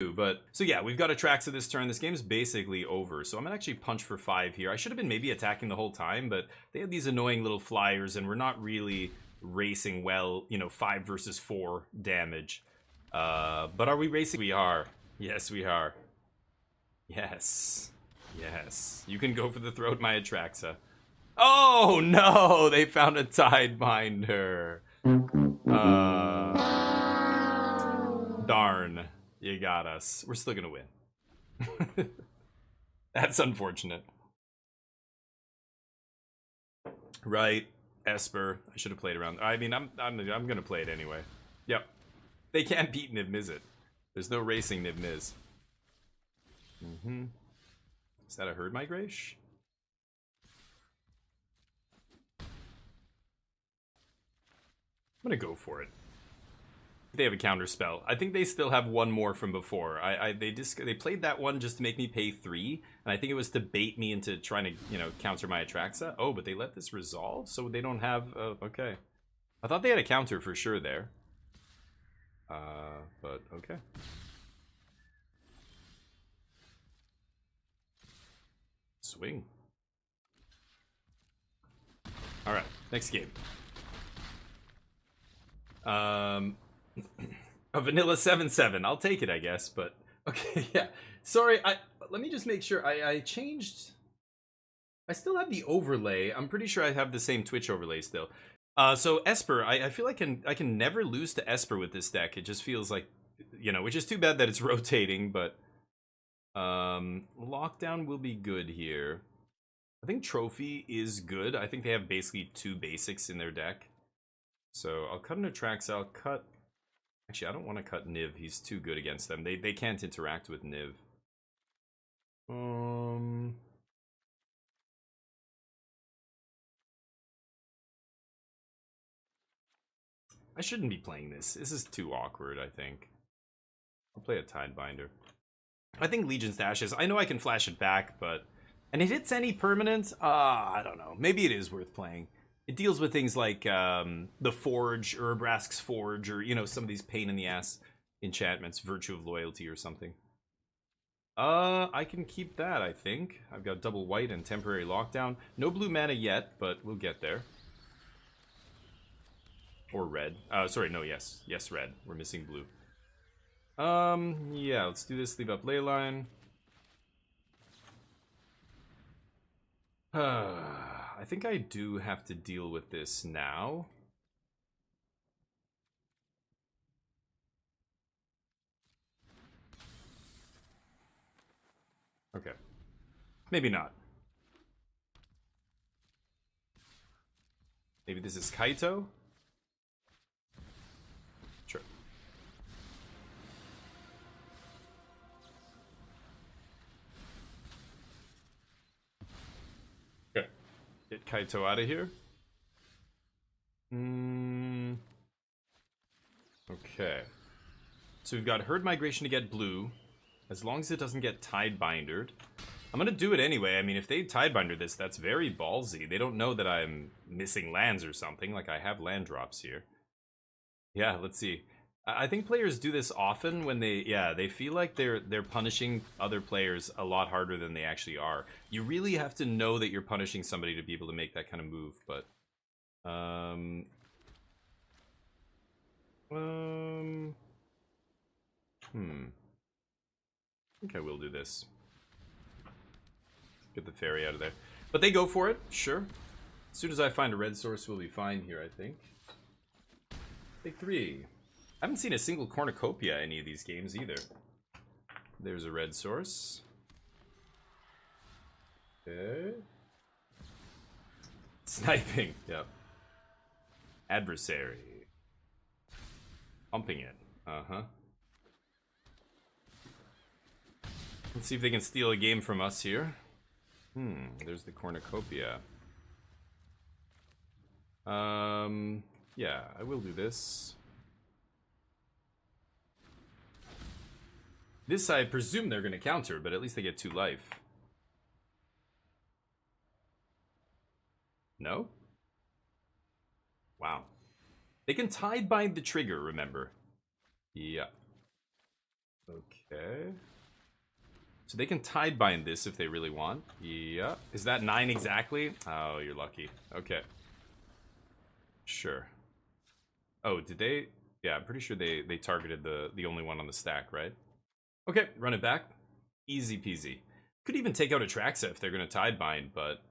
But so yeah, we've got Atraxa this turn. This game's basically over. So I'm gonna actually punch for 5 here. I should have been maybe attacking the whole time, but they have these annoying little flyers, and we're not really racing well. You know, 5 versus 4 damage. But are we racing? We are. Yes, we are. Yes. Yes. You can go for the throat, my Atraxa. Oh no! They found a Tidebinder. Darn. You got us. We're still gonna win. That's unfortunate. Right, Esper. I should have played around. I mean, I'm gonna play it anyway. Yep. They can't beat Niv Mizzet. There's no racing Niv Miz. Is that a herd migration? I'm gonna go for it. They have a counter spell. I think they still have one more from before. They played that one just to make me pay 3, and I think it was to bait me into trying to, you know, counter my Atraxa. Oh, but they let this resolve, so they don't have. Okay, I thought they had a counter for sure there. But okay. Swing. All right, next game. A vanilla 7-7. I'll take it, I guess. But okay, yeah. Sorry, let me just make sure. I changed. I still have the overlay. I'm pretty sure I have the same Twitch overlay still. So Esper, I feel like I can never lose to Esper with this deck. It just feels like, you know, which is too bad that it's rotating, but Lockdown will be good here. I think Trophy is good. I think they have basically 2 basics in their deck. So I'll cut an Atraxa. I'll cut. Actually, I don't want to cut Niv. He's too good against them. They can't interact with Niv. I shouldn't be playing this. This is too awkward, I think. I'll play a Tidebinder. I think Legion's Dashes. I know I can flash it back, but... And if it's any permanent, I don't know. Maybe it is worth playing. It deals with things like the Forge, Urabrask's Forge, or, you know, some of these pain-in-the-ass enchantments, Virtue of Loyalty or something. I can keep that, I think. I've got double white and temporary lockdown. No blue mana yet, but we'll get there. Or red. Sorry, no, yes. Yes, red. We're missing blue. Yeah, let's do this. Leave up Leyline. I think I do have to deal with this now. Okay. Maybe not. Maybe this is Kaito? Sure. Okay. Get Kaito out of here. Okay. So we've got Herd Migration to get blue. As long as it doesn't get Tidebindered. I'm gonna do it anyway. I mean, if they Tidebinder this, that's very ballsy. They don't know that I'm missing lands or something. Like, I have land drops here. Yeah, let's see. I think players do this often when they feel like they're punishing other players a lot harder than they actually are. You really have to know that you're punishing somebody to be able to make that kind of move, but I think I will do this. Get the fairy out of there. But they go for it, sure. As soon as I find a red source, we'll be fine here, I think. Take 3. I haven't seen a single cornucopia in any of these games either. There's a red source. Okay. Sniping, yep. Adversary. Pumping it, uh-huh. Let's see if they can steal a game from us here. There's the cornucopia. Yeah, I will do this. This, I presume they're going to counter, but at least they get 2 life. No? Wow. They can Tidebind the trigger, remember. Yeah. Okay. So they can tide bind this if they really want. Yeah. Is that 9 exactly? Oh, you're lucky. Okay. Sure. Oh, did they? Yeah, I'm pretty sure they targeted the only one on the stack, right? Okay, run it back. Easy peasy. Could even take out Atraxa if they're going to tide bind, but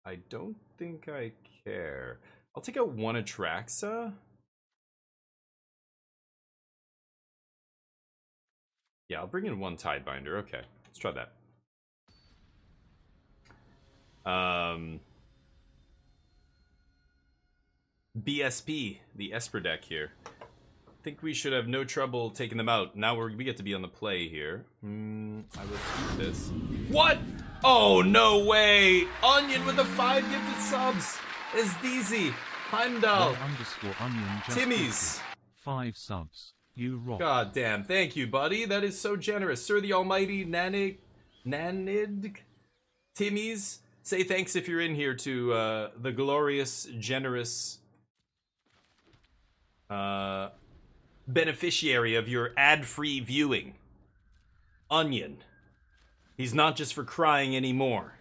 I don't think I care. I'll take out one Atraxa. Yeah, I'll bring in one Tidebinder. Okay, let's try that. BSP, the Esper deck here. I think we should have no trouble taking them out. Now we get to be on the play here. I will keep this. What? Oh, no way! Onion with the 5 gifted subs! Is Deezy, Heimdall, Timmy's 5 subs. You rock. God damn, thank you, buddy. That is so generous. Sir the Almighty Nanid Timmy's. Say thanks if you're in here to the glorious, generous beneficiary of your ad-free viewing. Onion. He's not just for crying anymore.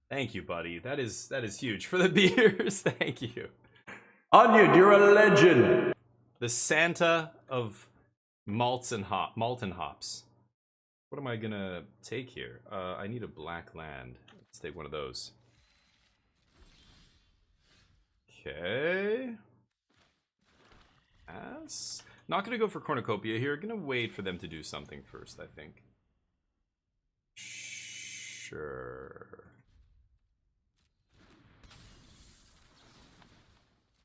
Thank you, buddy. That is huge. For the beers, thank you. Onion, you're a legend. The Santa of malt and hops. What am I gonna take here? I need a black land. Let's take one of those. Okay. Pass. Not gonna go for Cornucopia here. Gonna wait for them to do something first, I think. Sure.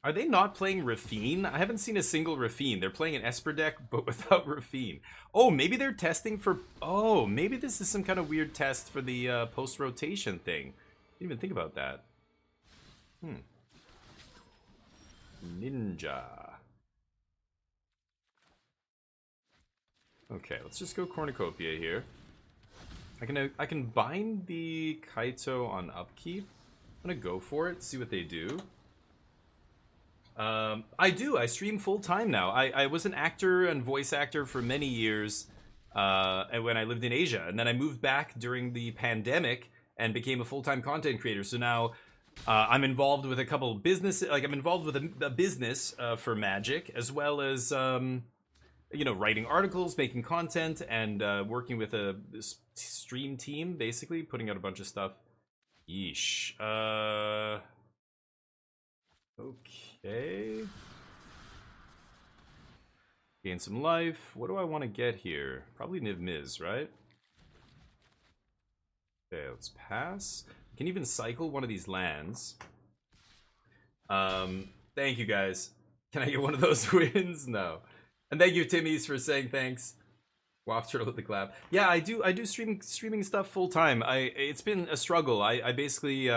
Are they not playing Raffine? I haven't seen a single Raffine. They're playing an Esper deck, but without Raffine. Oh, maybe they're testing for... Oh, maybe this is some kind of weird test for the post-rotation thing. Didn't even think about that. Ninja. Okay, let's just go Cornucopia here. I can bind the Kaito on upkeep. I'm gonna go for it, see what they do. I stream full-time now. I was an actor and voice actor for many years when I lived in Asia. And then I moved back during the pandemic and became a full-time content creator. So now I'm involved with a couple of business, like I'm involved with a business for Magic, as well as, you know, writing articles, making content, and working with a stream team, basically, putting out a bunch of stuff. Yeesh. Okay. Gain some life. What do I want to get here? Probably Niv Miz, right? Okay, let's pass. I can even cycle one of these lands. Thank you, guys. Can I get one of those wins? No. And thank you, Timmy's, for saying thanks. Waft Turtle with the clap. Yeah, I do streaming stuff full time. It's been a struggle. I basically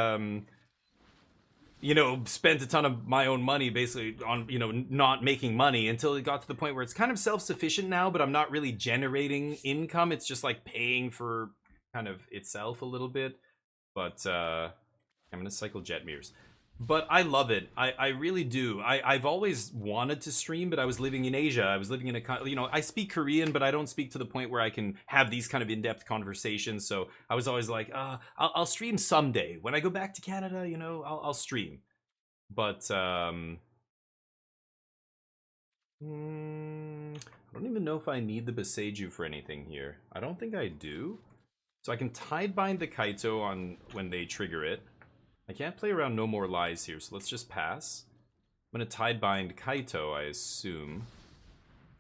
you know, spent a ton of my own money basically on, you know, not making money until it got to the point where it's kind of self-sufficient now, but I'm not really generating income. It's just like paying for kind of itself a little bit. But I'm gonna cycle Jetmirs. But I love it. I really do. I've always wanted to stream, but I was living in Asia. I was living in a, you know, I speak Korean, but I don't speak to the point where I can have these kind of in-depth conversations. So I was always like, I'll stream someday. When I go back to Canada, you know, I'll stream. But, I don't even know if I need the Boseiju for anything here. I don't think I do. So I can tide bind the Kaito on when they trigger it. I can't play around No More Lies here, so let's just pass. I'm gonna tide bind Kaito, I assume.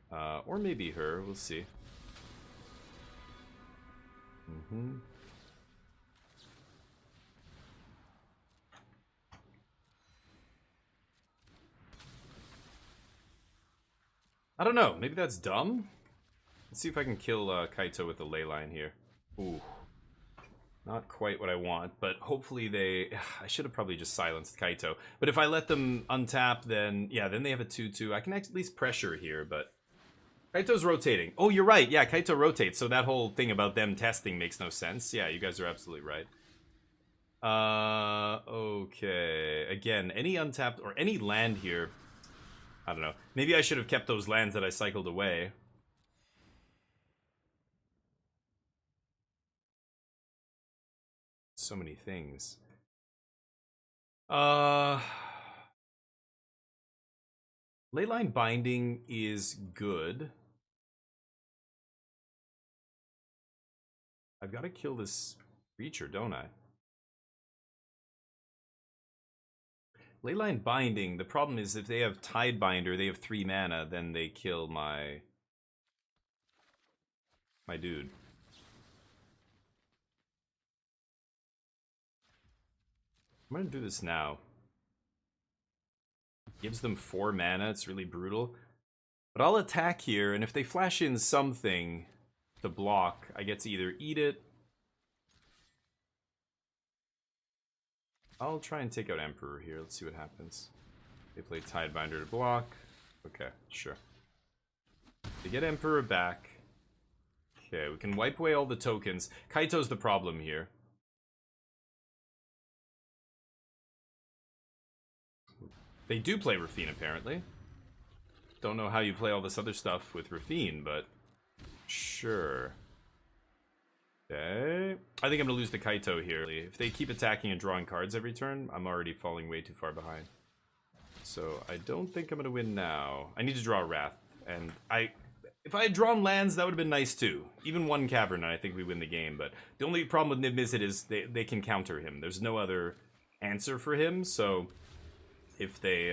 Or maybe her, we'll see. I don't know, maybe that's dumb? Let's see if I can kill Kaito with the ley line here. Ooh. Not quite what I want, but hopefully they... I should have probably just silenced Kaito. But if I let them untap, then... Yeah, then they have a 2-2. I can at least pressure here, but... Kaito's rotating. Oh, you're right. Yeah, Kaito rotates, so that whole thing about them testing makes no sense. Yeah, you guys are absolutely right. Okay. Again, any untapped... Or any land here... I don't know. Maybe I should have kept those lands that I cycled away. so many things. Leyline Binding is good. I've got to kill this creature, don't I? Leyline Binding, the problem is if they have Tidebinder, they have 3 mana, then they kill my dude. I'm gonna do this now. Gives them 4 mana, it's really brutal. But I'll attack here, and if they flash in something to block, I get to either eat it. I'll try and take out Emperor here. Let's see what happens. They play Tidebinder to block. Okay, sure. They get Emperor back. Okay, we can wipe away all the tokens. Kaito's the problem here. They do play Rafine, apparently. Don't know how you play all this other stuff with Rafine, but sure. Okay. I think I'm gonna lose the Kaito here. If they keep attacking and drawing cards every turn, I'm already falling way too far behind. So I don't think I'm gonna win now. I need to draw Wrath, and if I had drawn lands, that would have been nice too. Even 1 Cavern, and I think we win the game. But the only problem with Niv Mizzet is they can counter him. There's no other answer for him. So if they,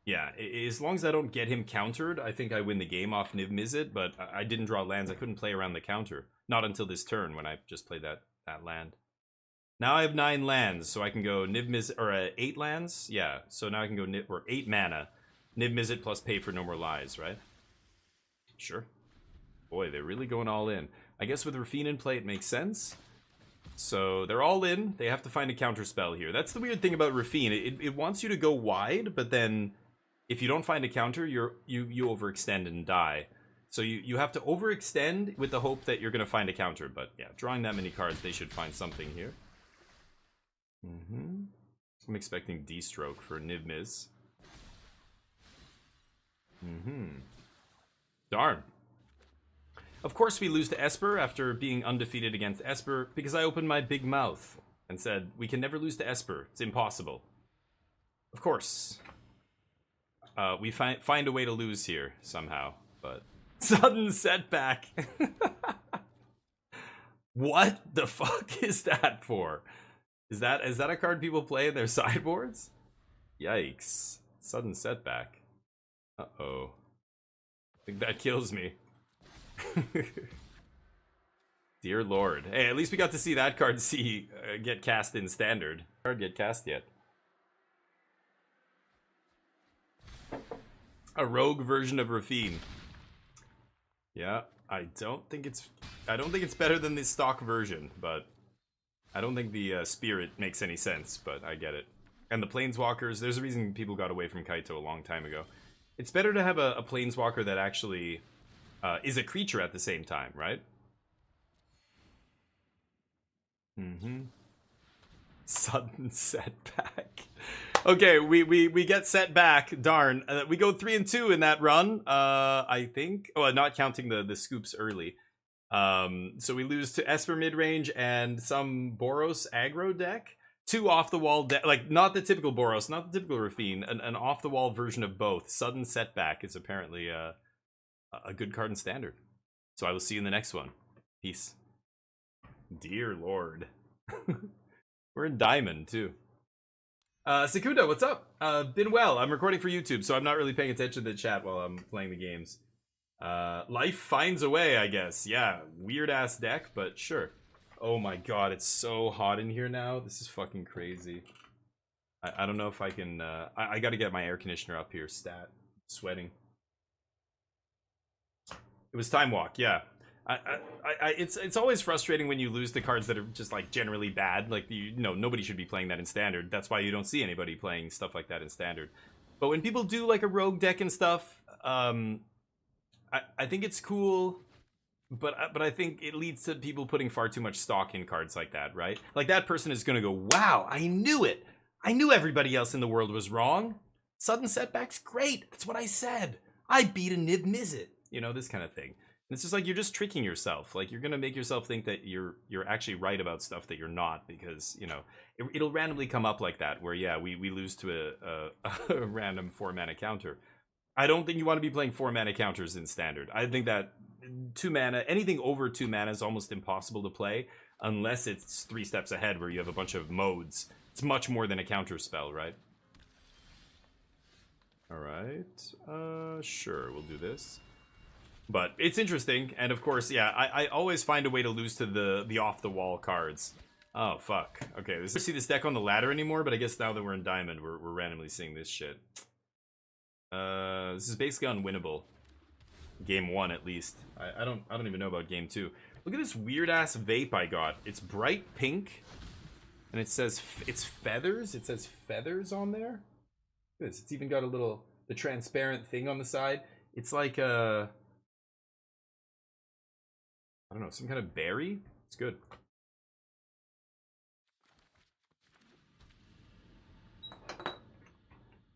yeah, as long as I don't get him countered, I think I win the game off Niv Mizzet, but I didn't draw lands. I couldn't play around the counter. Not until this turn when I just played that land. Now I have 9 lands, so I can go Niv Mizzet, or 8 lands? Yeah, so now I can go or 8 mana. Niv Mizzet plus pay for No More Lies, right? Sure. Boy, they're really going all in. I guess with Rafine in play, it makes sense. So they're all in. They have to find a counter spell here. That's the weird thing about Rafine. It wants you to go wide, but then if you don't find a counter, you overextend and die. So you have to overextend with the hope that you're going to find a counter. But yeah, drawing that many cards, they should find something here. I'm expecting D-Stroke for Niv Miz. Darn. Of course we lose to Esper after being undefeated against Esper because I opened my big mouth and said, we can never lose to Esper. It's impossible. Of course. We find a way to lose here somehow, but sudden setback. What the fuck is that for? Is that a card people play in their sideboards? Yikes. Sudden setback. Uh-oh. I think that kills me. Dear Lord. Hey, at least we got to see that card get cast in Standard. Card get cast yet. A rogue version of Rafine. Yeah, I don't think it's better than the stock version, but I don't think the spirit makes any sense, but I get it. And the Planeswalkers, there's a reason people got away from Kaito a long time ago. It's better to have a Planeswalker that actually is a creature at the same time, right? Sudden setback. Okay, we get set back. Darn. We go 3-2 in that run. I think. Oh, not counting the scoops early. So we lose to Esper midrange and some Boros aggro deck. 2 off-the-wall deck, like not the typical Boros, not the typical Rafine, an off-the-wall version of both. Sudden setback is apparently a good card in Standard. So I will see you in the next one. Peace. Dear Lord. We're in Diamond, too. Sakunda, what's up? Been well. I'm recording for YouTube, so I'm not really paying attention to the chat while I'm playing the games. Life finds a way, I guess. Yeah, weird-ass deck, but sure. Oh my god, it's so hot in here now. This is fucking crazy. I don't know if I can... I gotta get my air conditioner up here, stat. Sweating. It was Time Walk, yeah. It's always frustrating when you lose the cards that are just like generally bad. Like nobody should be playing that in Standard. That's why you don't see anybody playing stuff like that in Standard. But when people do like a rogue deck and stuff, I think it's cool. But I think it leads to people putting far too much stock in cards like that, right? Like that person is gonna go, wow, I knew it. I knew everybody else in the world was wrong. Sudden setback's great. That's what I said. I beat a Niv Mizzet. You know, this kind of thing. It's just like you're just tricking yourself. Like you're gonna make yourself think that you're actually right about stuff that you're not, because you know it'll randomly come up like that where yeah we lose to a random 4-mana counter. I don't think you want to be playing 4-mana counters in standard. I think that 2 mana, anything over 2 mana is almost impossible to play unless it's 3 steps ahead where you have a bunch of modes. It's much more than a counter spell, right? All right, sure, we'll do this. But it's interesting, and of course, yeah, I always find a way to lose to the off-the-wall cards. Oh, fuck. Okay, I see this deck on the ladder anymore, but I guess now that we're in Diamond, we're randomly seeing this shit. This is basically unwinnable. Game 1, at least. I don't even know about Game 2. Look at this weird-ass vape I got. It's bright pink, and it says, it's feathers? It says feathers on there? Look at this, it's even got the transparent thing on the side. It's like a... I don't know, some kind of berry? It's good.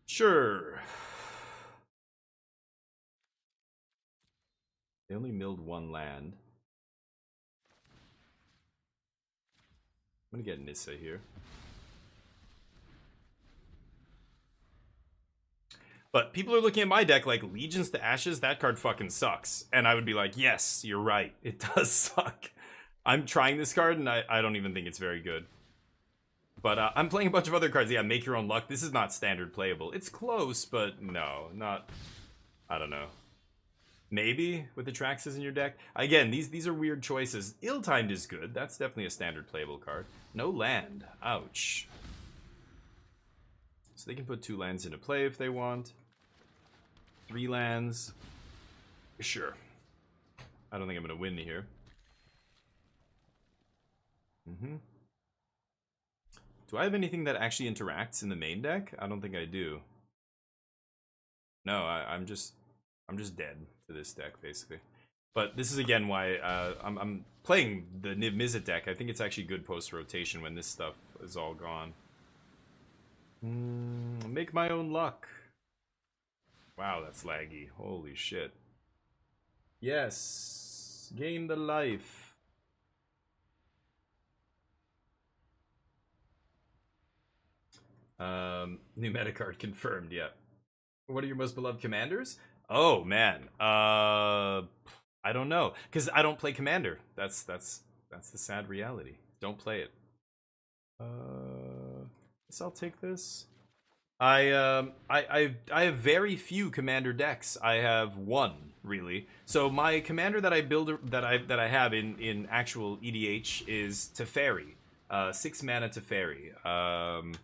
Sure. They only milled 1 land. I'm gonna get Nissa here. But people are looking at my deck like Legions to Ashes, that card fucking sucks. And I would be like, yes, you're right. It does suck. I'm trying this card and I don't even think it's very good. But I'm playing a bunch of other cards. Yeah, Make Your Own Luck. This is not standard playable. It's close, but no, not... I don't know. Maybe with the Traxxas in your deck. Again, these are weird choices. Ill-Timed is good. That's definitely a standard playable card. No land. Ouch. So they can put 2 lands into play if they want. 3 lands. Sure. I don't think I'm going to win here. Do I have anything that actually interacts in the main deck? I don't think I do. No, I'm just dead to this deck, basically. But this is, again, why I'm playing the Niv Mizzet deck. I think it's actually good post-rotation when this stuff is all gone. Make my own luck. Wow, that's laggy. Holy shit. Yes. Gain the life. New meta card confirmed, yeah. What are your most beloved commanders? Oh, man. I don't know. Because I don't play Commander. That's the sad reality. Don't play it. Guess I'll take this. I have very few commander decks. I have 1 really. So my commander that I build that I have in actual EDH is Teferi, 6 mana Teferi,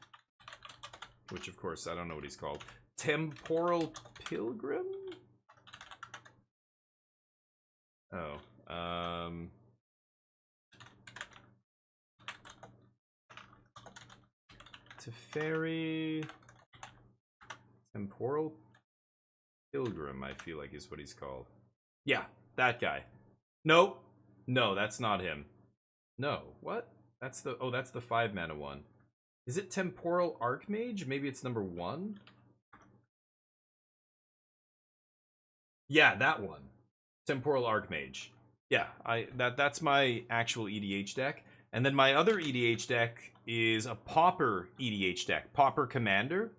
which of course I don't know what he's called. Temporal Pilgrim. Oh, Teferi. Temporal Pilgrim, I feel like is what he's called. Yeah, that guy. No, that's not him. No, what? That's the 5 mana one. Is it Temporal Archmage? Maybe it's number 1? Yeah, that one. Temporal Archmage. Yeah, that's my actual EDH deck. And then my other EDH deck is a Pauper EDH deck, Pauper Commander.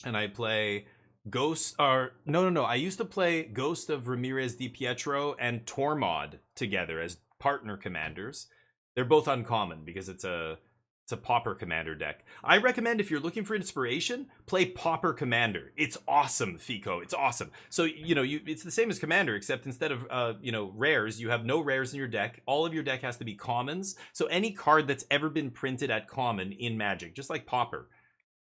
And I play Ghost, or no. I used to play Ghost of Ramirez Di Pietro and Tormod together as partner commanders. They're both uncommon because it's a Pauper Commander deck. I recommend if you're looking for inspiration, play Pauper Commander. It's awesome, Fico. It's awesome. So it's the same as Commander, except instead of rares, you have no rares in your deck. All of your deck has to be commons. So any card that's ever been printed at common in Magic, just like Pauper.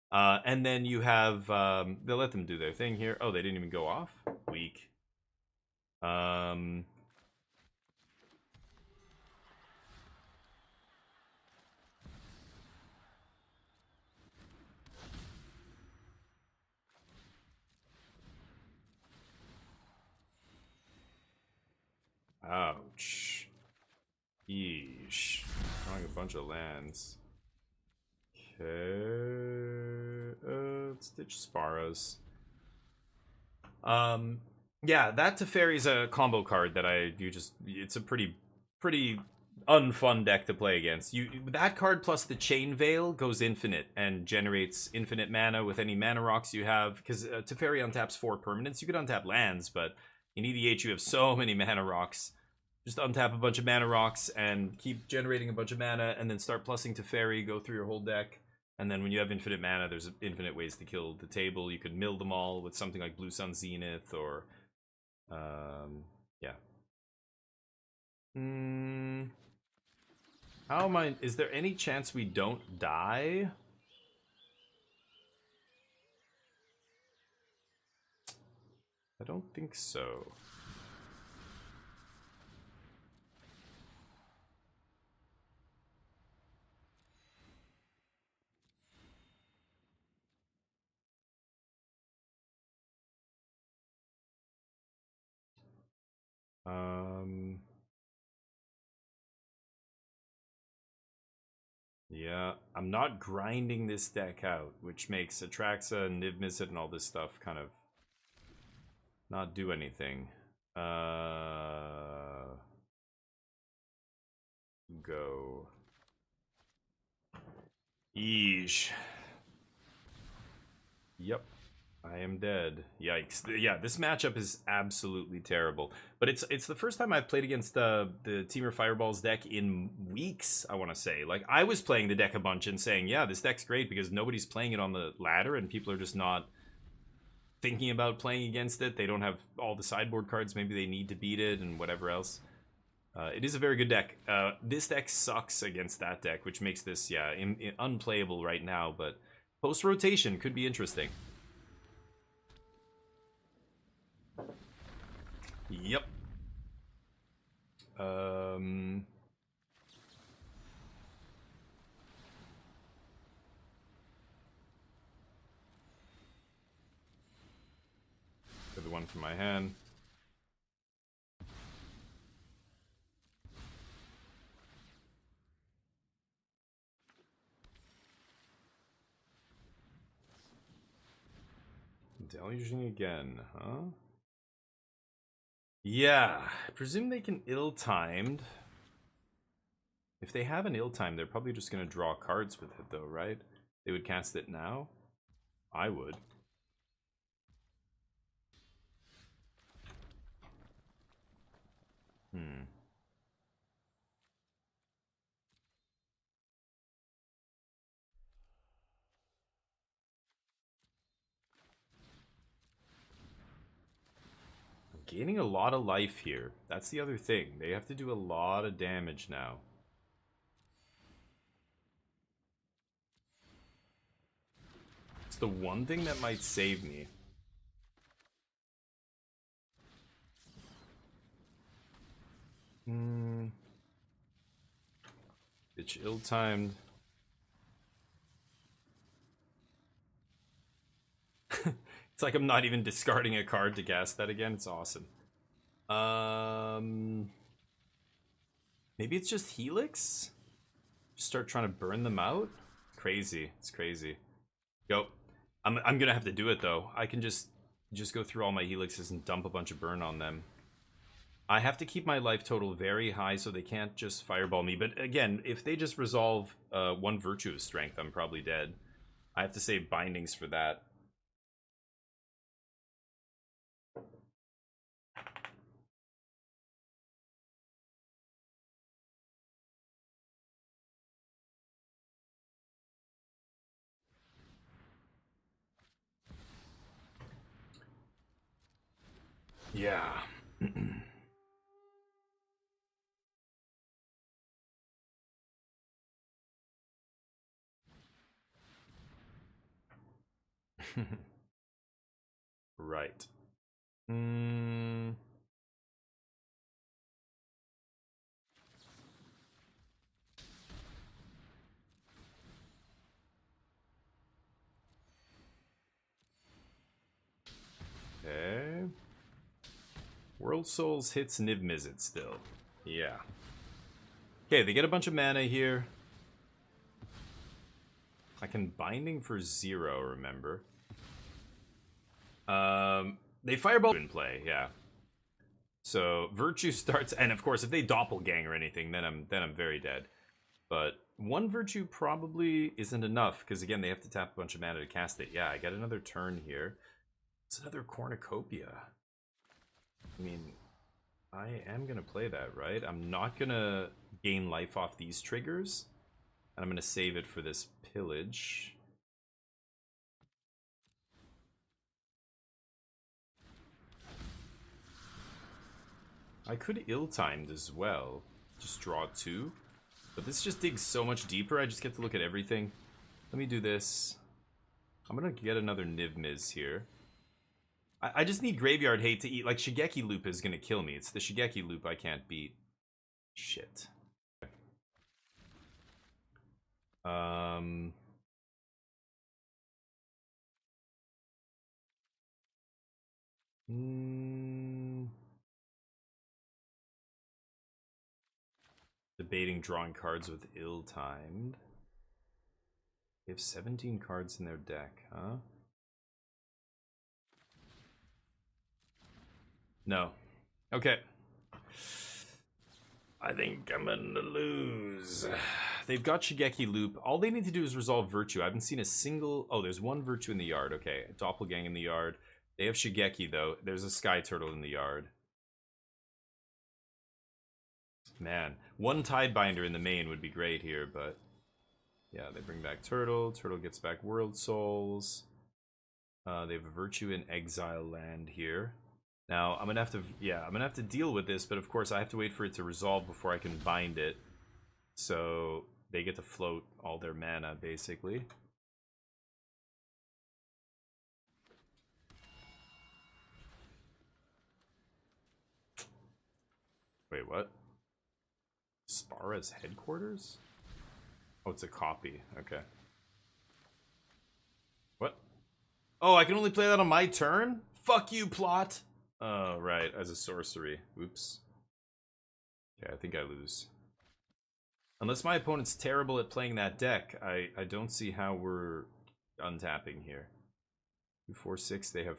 And then you have, they'll let them do their thing here. Oh, they didn't even go off? Weak. Ouch. Yeesh. Drawing a bunch of lands. Okay. Let's ditch Sparos. Yeah, that Teferi's a combo card that it's a pretty unfun deck to play against. That card plus the Chain Veil goes infinite and generates infinite mana with any mana rocks you have. Because Teferi untaps 4 permanents. You could untap lands, but in EDH you have so many mana rocks. Just untap a bunch of mana rocks and keep generating a bunch of mana, and then start plussing Teferi. Go through your whole deck. And then when you have infinite mana, there's infinite ways to kill the table. You could mill them all with something like Blue Sun Zenith or yeah. How am I? Is there any chance we don't die? I don't think so. Yeah, I'm not grinding this deck out, which makes Atraxa and Niv Mizzet and all this stuff kind of not do anything. Go. Yeesh. Yep. I am dead. Yikes. Yeah, this matchup is absolutely terrible. But it's the first time I've played against the Temur Fireballs deck in weeks, I want to say. Like, I was playing the deck a bunch and saying, yeah, this deck's great because nobody's playing it on the ladder and people are just not thinking about playing against it. They don't have all the sideboard cards. Maybe they need to beat it and whatever else. It is a very good deck. This deck sucks against that deck, which makes this, yeah, unplayable right now. But post-rotation could be interesting. Yep. Got the one from my hand. Deluging again, huh? Yeah, I presume they can ill-timed. If they have an ill-time, they're probably just going to draw cards with it, though, right? They would cast it now? I would. Gaining a lot of life here. That's the other thing. They have to do a lot of damage now. It's the one thing that might save me. It's ill-timed. It's like I'm not even discarding a card to cast that again. It's awesome. Maybe it's just Helix? Just start trying to burn them out? Crazy. It's crazy. Yo, I'm gonna have to do it though. I can just go through all my Helixes and dump a bunch of burn on them. I have to keep my life total very high so they can't just fireball me. But again, if they just resolve 1 Virtuous Strength, I'm probably dead. I have to save bindings for that. Yeah. Right. Okay. World Souls hits Niv Mizzet still. Yeah. Okay, they get a bunch of mana here. I can Binding for 0, remember. They Fireball in play, yeah. So Virtue starts, and of course, if they Doppelgang or anything, then I'm very dead. But one Virtue probably isn't enough, because again, they have to tap a bunch of mana to cast it. Yeah, I got another turn here. It's another Cornucopia. I mean, I am going to play that, right? I'm not going to gain life off these triggers. And I'm going to save it for this pillage. I could ill-timed as well. Just draw 2. But this just digs so much deeper, I just get to look at everything. Let me do this. I'm gonna get another Niv-Miz here. I just need Graveyard Hate to eat. Like, Shigeki Loop is gonna kill me. It's the Shigeki Loop I can't beat. Shit. Debating drawing cards with ill-timed. They have 17 cards in their deck, huh? No. Okay. I think I'm gonna lose. They've got Shigeki Loop. All they need to do is resolve Virtue. I haven't seen a single... Oh, there's one Virtue in the yard. Okay, Doppelgang in the yard. They have Shigeki, though. There's a Sky Turtle in the yard. Man, one Tidebinder in the main would be great here, but... Yeah, they bring back Turtle. Turtle gets back World Souls. They have a Virtue in Exile land here. Now, I'm gonna have to deal with this, but of course I have to wait for it to resolve before I can bind it. So, they get to float all their mana, basically. Wait, what? Spara's headquarters? Oh, it's a copy. Okay. What? Oh, I can only play that on my turn? Fuck you, plot! Oh, right, as a sorcery. Oops. Yeah, I think I lose. Unless my opponent's terrible at playing that deck, I don't see how we're untapping here. 2, 4, 6, they have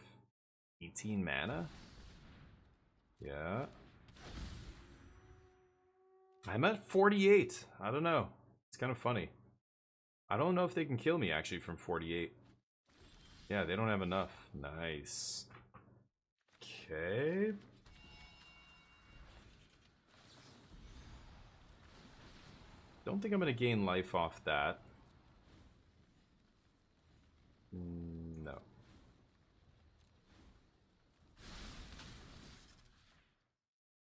18 mana? Yeah. I'm at 48. I don't know. It's kind of funny. I don't know if they can kill me, actually, from 48. Yeah, they don't have enough. Nice. Okay. Don't think I'm going to gain life off that. No.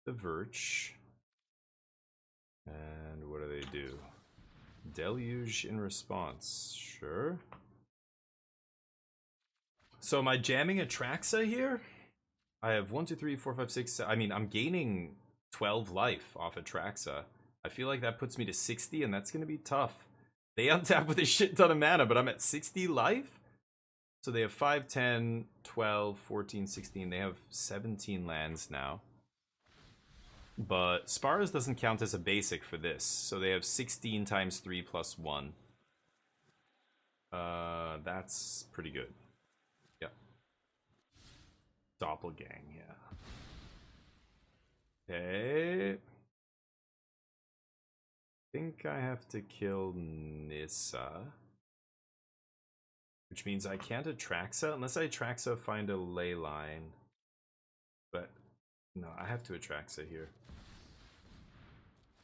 The Virch. And what do they do? Deluge in response. Sure. So am I jamming Atraxa here? I have 1, 2, 3, 4, 5, 6. I mean, I'm gaining 12 life off Atraxa. I feel like that puts me to 60, and that's going to be tough. They untap with a shit ton of mana, but I'm at 60 life? So they have 5, 10, 12, 14, 16. They have 17 lands now. But Spara's doesn't count as a basic for this. So they have 16 times 3 plus 1. That's pretty good. Yep. Doppelgang, yeah. Okay. I think I have to kill Nissa. Which means I can't Atraxa unless I Atraxa find a ley line. But no, I have to Atraxa here.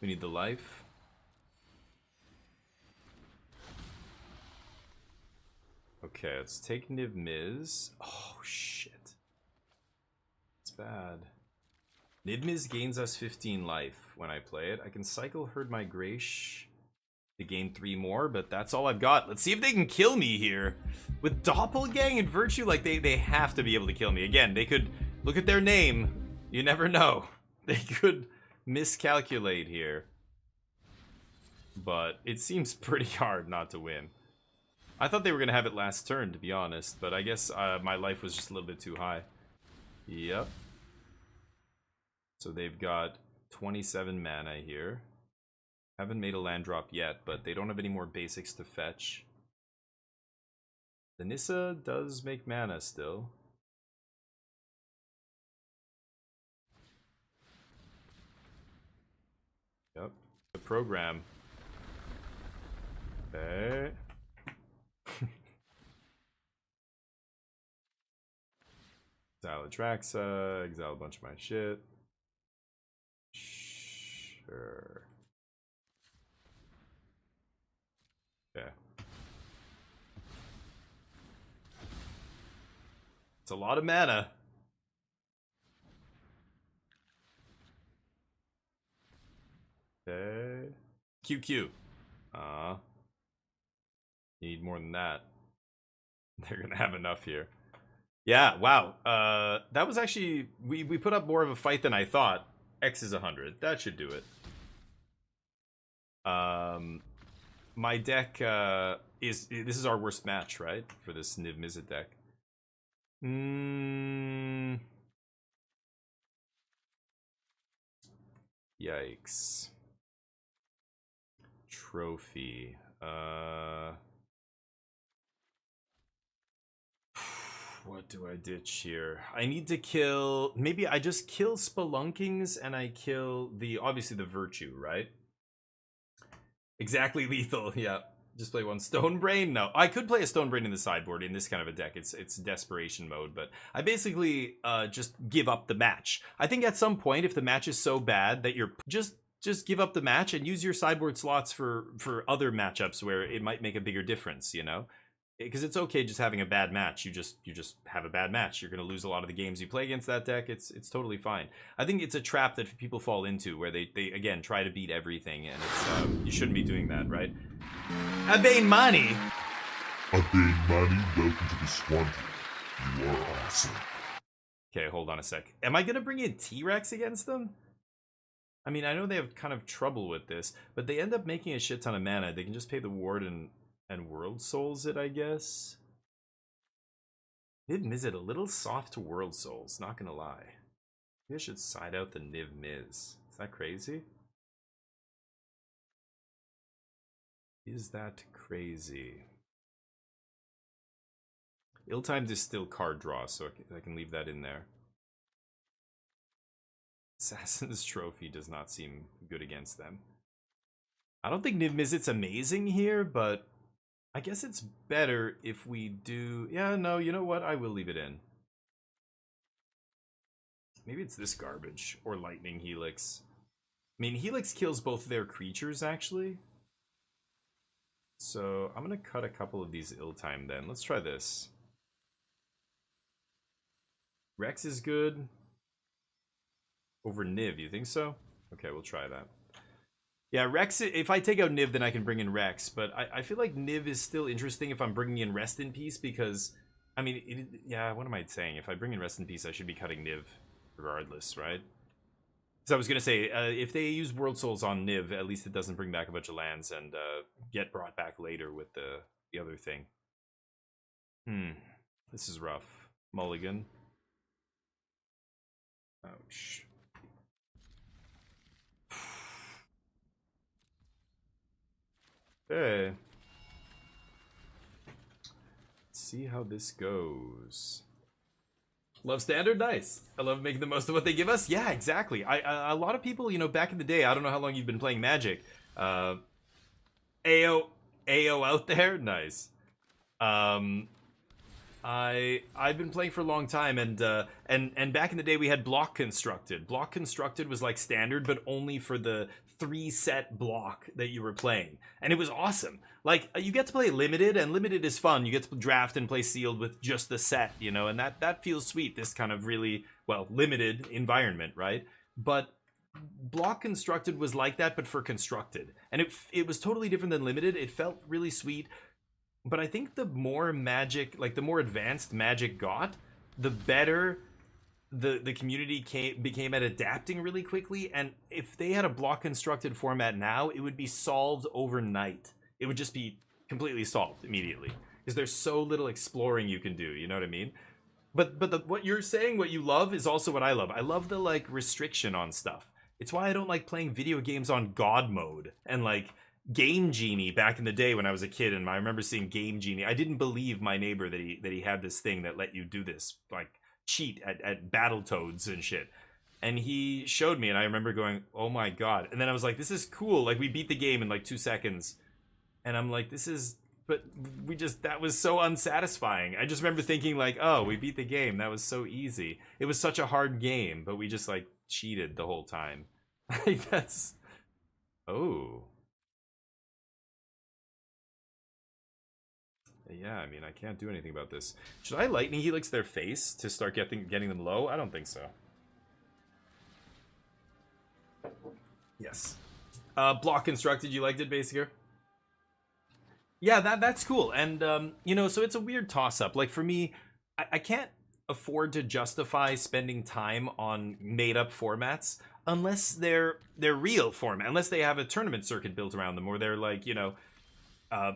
We need the life. Okay, let's take Niv-Miz. Oh, shit. It's bad. Niv-Miz gains us 15 life when I play it. I can cycle Herd Migration to gain 3 more, but that's all I've got. Let's see if they can kill me here. With Doppelgang and Virtue, like, they have to be able to kill me. Again, they could look at their name. You never know. They could miscalculate here. But it seems pretty hard not to win. I thought they were going to have it last turn, to be honest, but I guess my life was just a little bit too high. Yep. So they've got 27 mana here. Haven't made a land drop yet, but they don't have any more basics to fetch. The Nissa does make mana still. Yep. The program. Okay. Exile Atraxa, exile a bunch of my shit. Sure. Okay. It's a lot of mana. Okay. QQ. Need more than that. They're gonna have enough here. Yeah, wow. That was actually we put up more of a fight than I thought. X is 100. That should do it. My deck this is our worst match, right? For this Niv Mizzet deck. Yikes. Trophy. What do I ditch here? I need to kill... Maybe I just kill Spelunkings and I kill the... Obviously the Virtue, right? Exactly lethal, yeah. Just play one Stone Brain? No. I could play a Stone Brain in the sideboard in this kind of a deck. It's desperation mode, but I basically just give up the match. I think at some point, if the match is so bad that you're... Just give up the match and use your sideboard slots for other matchups where it might make a bigger difference, you know? Because it's okay just having a bad match. You just have a bad match. You're going to lose a lot of the games you play against that deck. It's totally fine. I think it's a trap that people fall into where they again try to beat everything, and it's you shouldn't be doing that, right? Abane Mani. Abane Mani, welcome to the Swampy. You are awesome. Okay, hold on a sec. Am I going to bring in T-Rex against them? I mean, I know they have kind of trouble with this, but they end up making a shit ton of mana. They can just pay the ward and World Souls it, I guess. Niv Mizzet a little soft to World Souls, not gonna lie. Maybe I should side out the Niv Miz. Is that crazy? Is that crazy? Ill-timed is still card draw, so I can leave that in there. Assassin's Trophy does not seem good against them. I don't think Niv Mizzet's amazing here, but I guess it's better if we do... Yeah, no, you know what? I will leave it in. Maybe it's this garbage. Or Lightning Helix. I mean, Helix kills both their creatures, actually. So, I'm going to cut a couple of these ill-timed then. Let's try this. Rex is good. Over Niv, you think so? Okay, we'll try that. Yeah, Rex, if I take out Niv, then I can bring in Rex. But I feel like Niv is still interesting if I'm bringing in Rest in Peace because... I mean, yeah, what am I saying? If I bring in Rest in Peace, I should be cutting Niv regardless, right? So I was going to say, if they use World Souls on Niv, at least it doesn't bring back a bunch of lands and get brought back later with the other thing. This is rough. Mulligan. Ouch. Okay. Let's see how this goes. Love standard? Nice. I love making the most of what they give us. Yeah, exactly. A lot of people, you know, back in the day, I don't know how long you've been playing Magic. AO out there? Nice. I've been playing for a long time, and back in the day we had Block Constructed. Block Constructed was like standard, but only for the 3-set block that you were playing, and it was awesome. Like, you get to play limited, and limited is fun. You get to draft and play sealed with just the set, you know, and that feels sweet. This kind of really, well, limited environment, right? But Block Constructed was like that, but for constructed, and it was totally different than limited. It felt really sweet. But I think the more Magic, like the more advanced Magic got, the better the community became at adapting really quickly. And if they had a block constructed format now, it would be solved overnight. It would just be completely solved immediately. Because there's so little exploring you can do, you know what I mean? But what you're saying, what you love, is also what I love. I love the, like, restriction on stuff. It's why I don't like playing video games on God mode. And, like, Game Genie back in the day when I was a kid, and I remember seeing Game Genie. I didn't believe my neighbor that he had this thing that let you do this, like, cheat at Battletoads and shit. And he showed me, and I remember going, oh my god. And then I was like, this is cool. Like, we beat the game in like 2 seconds. And I'm like, this is... But that was so unsatisfying. I just remember thinking like, oh, we beat the game. That was so easy. It was such a hard game, but we just like cheated the whole time. Like, that's... Oh. Yeah, I mean, I can't do anything about this. Should I Lightning Helix their face to start getting them low? I don't think so. Yes. Block constructed, you liked it, Basinger? Yeah, that's cool. And, you know, so it's a weird toss-up. Like, for me, I can't afford to justify spending time on made-up formats unless they're real format, unless they have a tournament circuit built around them, or they're like, you know,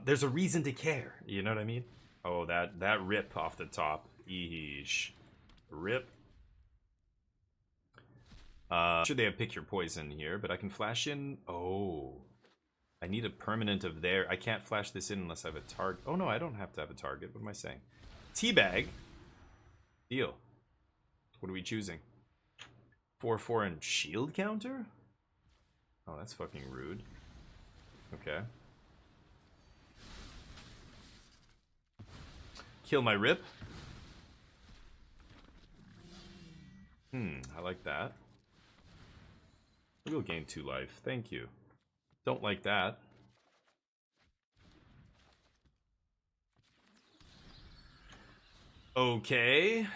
there's a reason to care. You know what I mean? Oh, that rip off the top. Eesh. Rip. Sure they have pick your poison here, but I can flash in. Oh, I need a permanent of there. I can't flash this in unless I have a target. Oh no, I don't have to have a target. What am I saying? Teabag. Deal. What are we choosing? 4/4 and shield counter? Oh, that's fucking rude. Okay. Kill my rip. I like that. We'll gain 2 life. Thank you. Don't like that. Okay.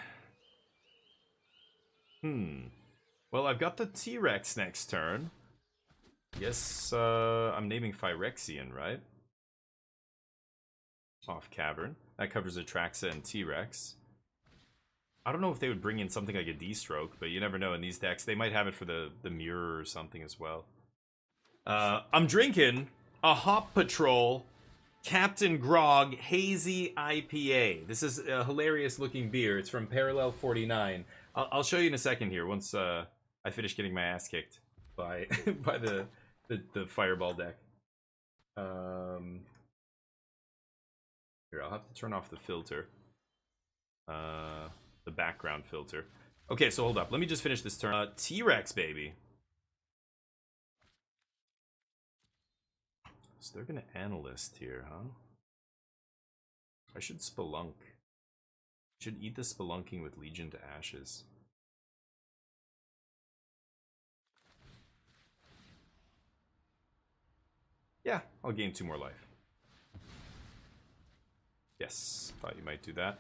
Well, I've got the T-Rex next turn. Yes, I'm naming Phyrexian, right? Off Cavern. That covers Atraxa and T-Rex. I don't know if they would bring in something like a D-Stroke, but you never know in these decks. They might have it for the Mirror or something as well. I'm drinking a Hop Patrol Captain Grog Hazy IPA. This is a hilarious looking beer. It's from Parallel 49. I'll show you in a second here once I finish getting my ass kicked by by the Fireball deck. Here, I'll have to turn off the filter. The background filter. Okay, so hold up. Let me just finish this turn. T-Rex, baby. So they're gonna Analyst here, huh? I should Spelunk. Should eat the Spelunking with Legion to Ashes. Yeah, I'll gain 2 more life. Yes, thought you might do that.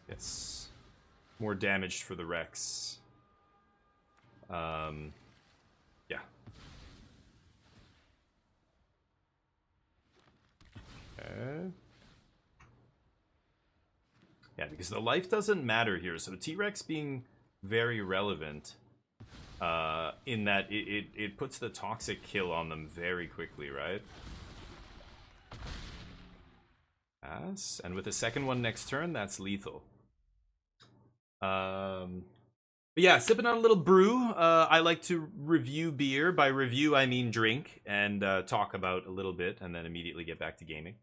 Yes. More damage for the Rex. Yeah. Okay. Yeah, because the life doesn't matter here. So T-Rex being very relevant in that it puts the toxic kill on them very quickly, right? Yes, and with the second one next turn, that's lethal. But yeah, sipping on a little brew. I like to review beer. By review, I mean drink and talk about a little bit and then immediately get back to gaming.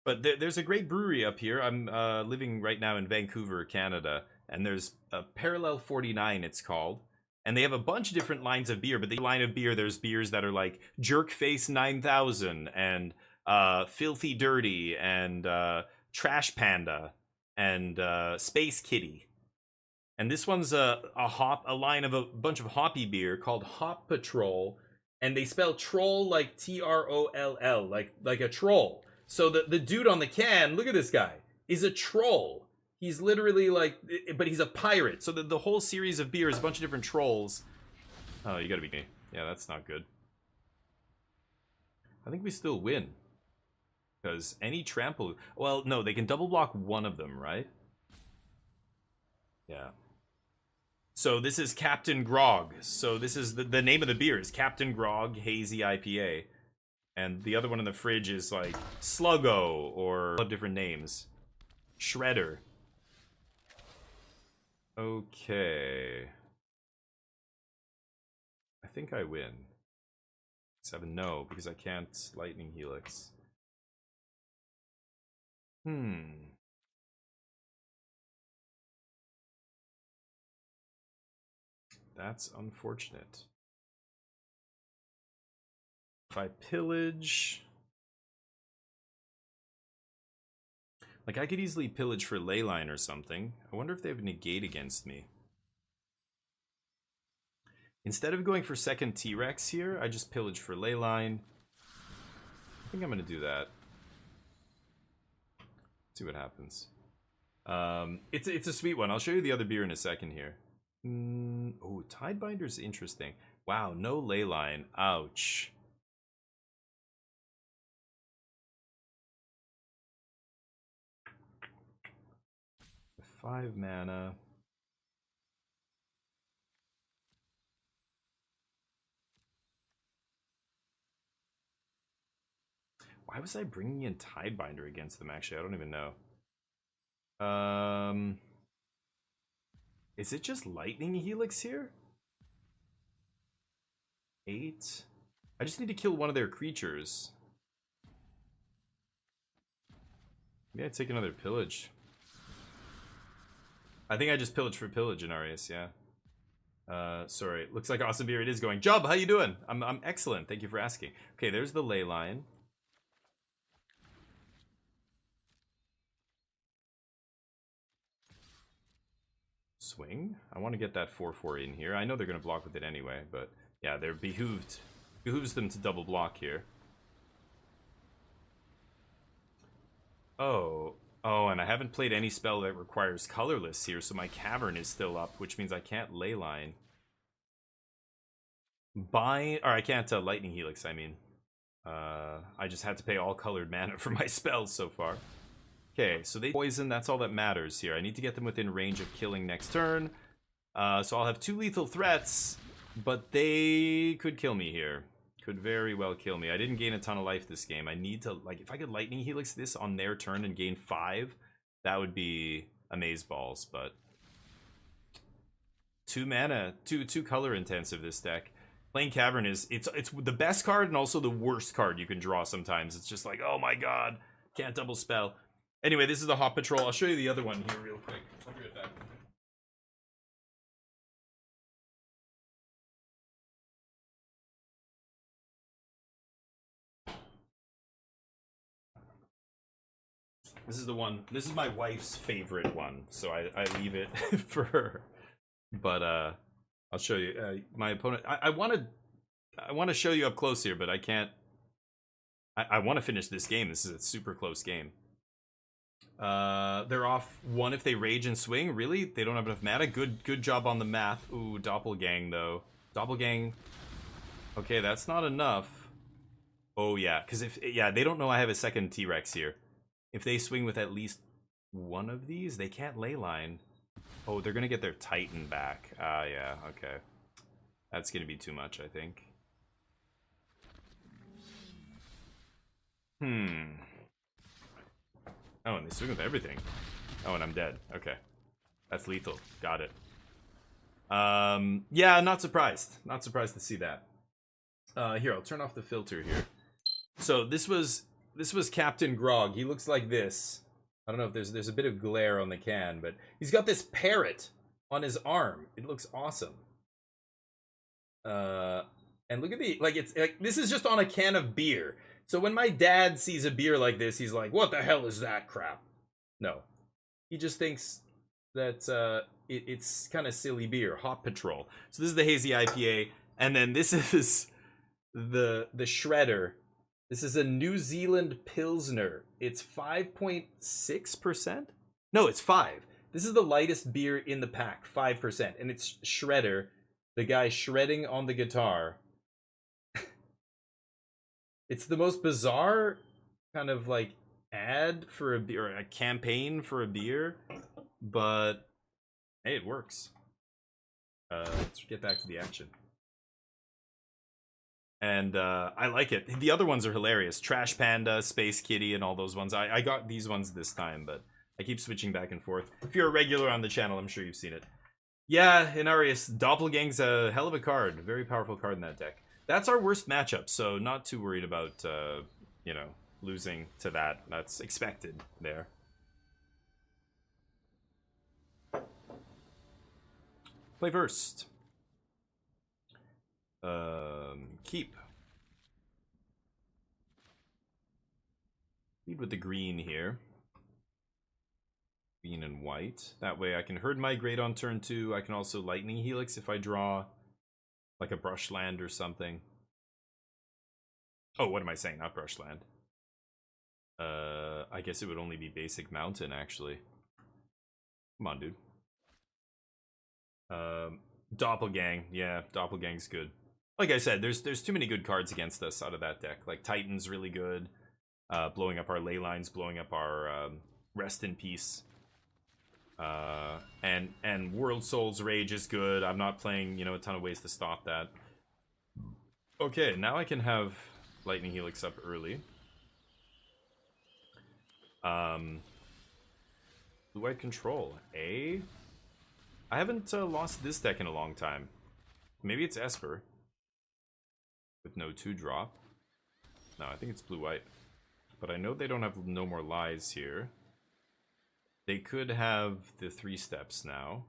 But there's a great brewery up here. I'm living right now in Vancouver, Canada, and there's a Parallel 49, it's called. And they have a bunch of different lines of beer, but the line of beer, there's beers that are like Jerkface 9000 and Filthy Dirty and Trash Panda and Space Kitty. And this one's a line of a bunch of hoppy beer called Hop Patrol, and they spell troll like Troll, like a troll. So the dude on the can, look at this guy, is a troll. He's literally like, but he's a pirate. So the whole series of beer is a bunch of different trolls. Oh, you gotta be me. Yeah, that's not good. I think we still win. Because any trample... Well, no, they can double block one of them, right? Yeah. So this is Captain Grog. So this is the name of the beer is Captain Grog Hazy IPA. And the other one in the fridge is like Sluggo or different names. Shredder. Okay. I think I win. 7, no, because I can't Lightning Helix. That's unfortunate. If I pillage... Like, I could easily pillage for Leyline or something. I wonder if they have negate against me. Instead of going for second T-Rex here, I just pillage for Leyline. I think I'm going to do that. See what happens. It's a sweet one. I'll show you the other beer in a second here. Oh, Tidebinder's interesting. Wow, no Leyline. Ouch. 5 mana. Why was I bringing in Tidebinder against them, actually? I don't even know. Is it just Lightning Helix here? 8? I just need to kill one of their creatures. Maybe I take another pillage. I think I just pillaged for pillage in Arius, yeah. Sorry, looks like Awesome Beer it is going. Jub, how you doing? I'm excellent, thank you for asking. Okay, there's the Leyline. Swing. I want to get that 4/4 in here. I know they're going to block with it anyway, but yeah, they're behooves them to double block here. Oh, and I haven't played any spell that requires colorless here, so my Cavern is still up, which means I can't Leyline. I can't Lightning Helix, I mean. I just had to pay all colored mana for my spells so far. Okay, so they poison, that's all that matters here. I need to get them within range of killing next turn. So I'll have 2 lethal threats, but they could kill me here. Could very well kill me. I didn't gain a ton of life this game. I need to, like, if I could Lightning Helix this on their turn and gain 5, that would be amazeballs, but 2 mana, two color intensive this deck. Playing Cavern is, it's the best card and also the worst card you can draw sometimes. It's just like, oh my god, can't double spell. Anyway, this is the Hot Patrol. I'll show you the other one here real quick. I'll be right back. This is the one. This is my wife's favorite one, so I leave it for her. But I'll show you. My opponent. I want to show you up close here, but I can't. I want to finish this game. This is a super close game. They're off 1 if they rage and swing. Really? They don't have enough mana? Good job on the math. Ooh, Doppelgang though. Doppelgang. Okay, that's not enough. Oh yeah, because they don't know I have a second T-Rex here. If they swing with at least one of these, they can't Leyline. Oh, they're gonna get their Titan back. Yeah, okay. That's gonna be too much, I think. Oh, and they swing with everything. Oh, and I'm dead. Okay. That's lethal. Got it. Yeah, not surprised. Not surprised to see that. Here, I'll turn off the filter here. So this was Captain Grog. He looks like this. I don't know if there's a bit of glare on the can, but he's got this parrot on his arm. It looks awesome. And look at it's like this is just on a can of beer. So when my dad sees a beer like this, he's like, "What the hell is that crap?" No, he just thinks that it's kind of silly beer. Hot Patrol. So this is the hazy IPA, and then this is the Shredder. This is a New Zealand Pilsner. It's 5.6%. No, it's 5. This is the lightest beer in the pack, 5%, and it's Shredder, the guy shredding on the guitar. It's the most bizarre kind of like ad for a beer, or a campaign for a beer, but hey, it works. Let's get back to the action. And I like it. The other ones are hilarious. Trash Panda, Space Kitty, and all those ones. I got these ones this time, but I keep switching back and forth. If you're a regular on the channel, I'm sure you've seen it. Yeah, Inarius, Doppelgang's a hell of a card. Very powerful card in that deck. That's our worst matchup, so not too worried about, you know, losing to that. That's expected there. Play first. Keep. Lead with the green here. Green and white. That way I can Herd Migrate on turn 2. I can also Lightning Helix if I draw like a brush land or something. Oh, what am I saying? Not brush land. I guess it would only be basic mountain, actually. Come on, dude. Doppelgang. Yeah, Doppelgang's good. Like I said, there's too many good cards against us out of that deck. Like Titan's really good. Blowing up our ley lines, blowing up our Rest in Peace. And World Souls Rage is good. I'm not playing, you know, a ton of ways to stop that. Okay, now I can have Lightning Helix up early. Blue-white control. I haven't lost this deck in a long time. Maybe it's Esper. With no 2-drop. No, I think it's blue-white. But I know they don't have No More Lies here. They could have the 3 steps now.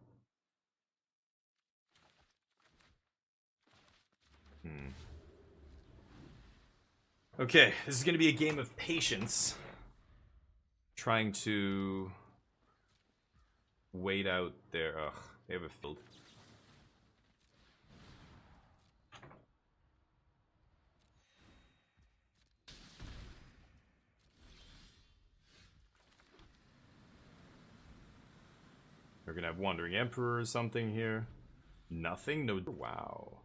Okay, this is going to be a game of patience. Trying to wait out their... Ugh, they have a field. We're gonna have Wandering Emperor or something here. Nothing? No. Wow.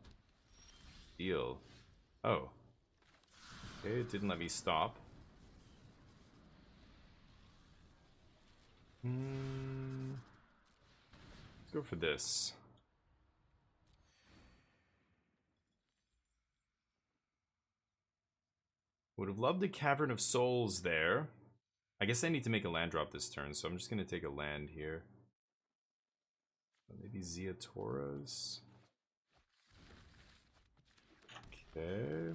Deal. Oh. Okay, it didn't let me stop. Let's go for this. Would have loved a Cavern of Souls there. I guess I need to make a land drop this turn, so I'm just gonna take a land here. Maybe Zia Torres. Okay.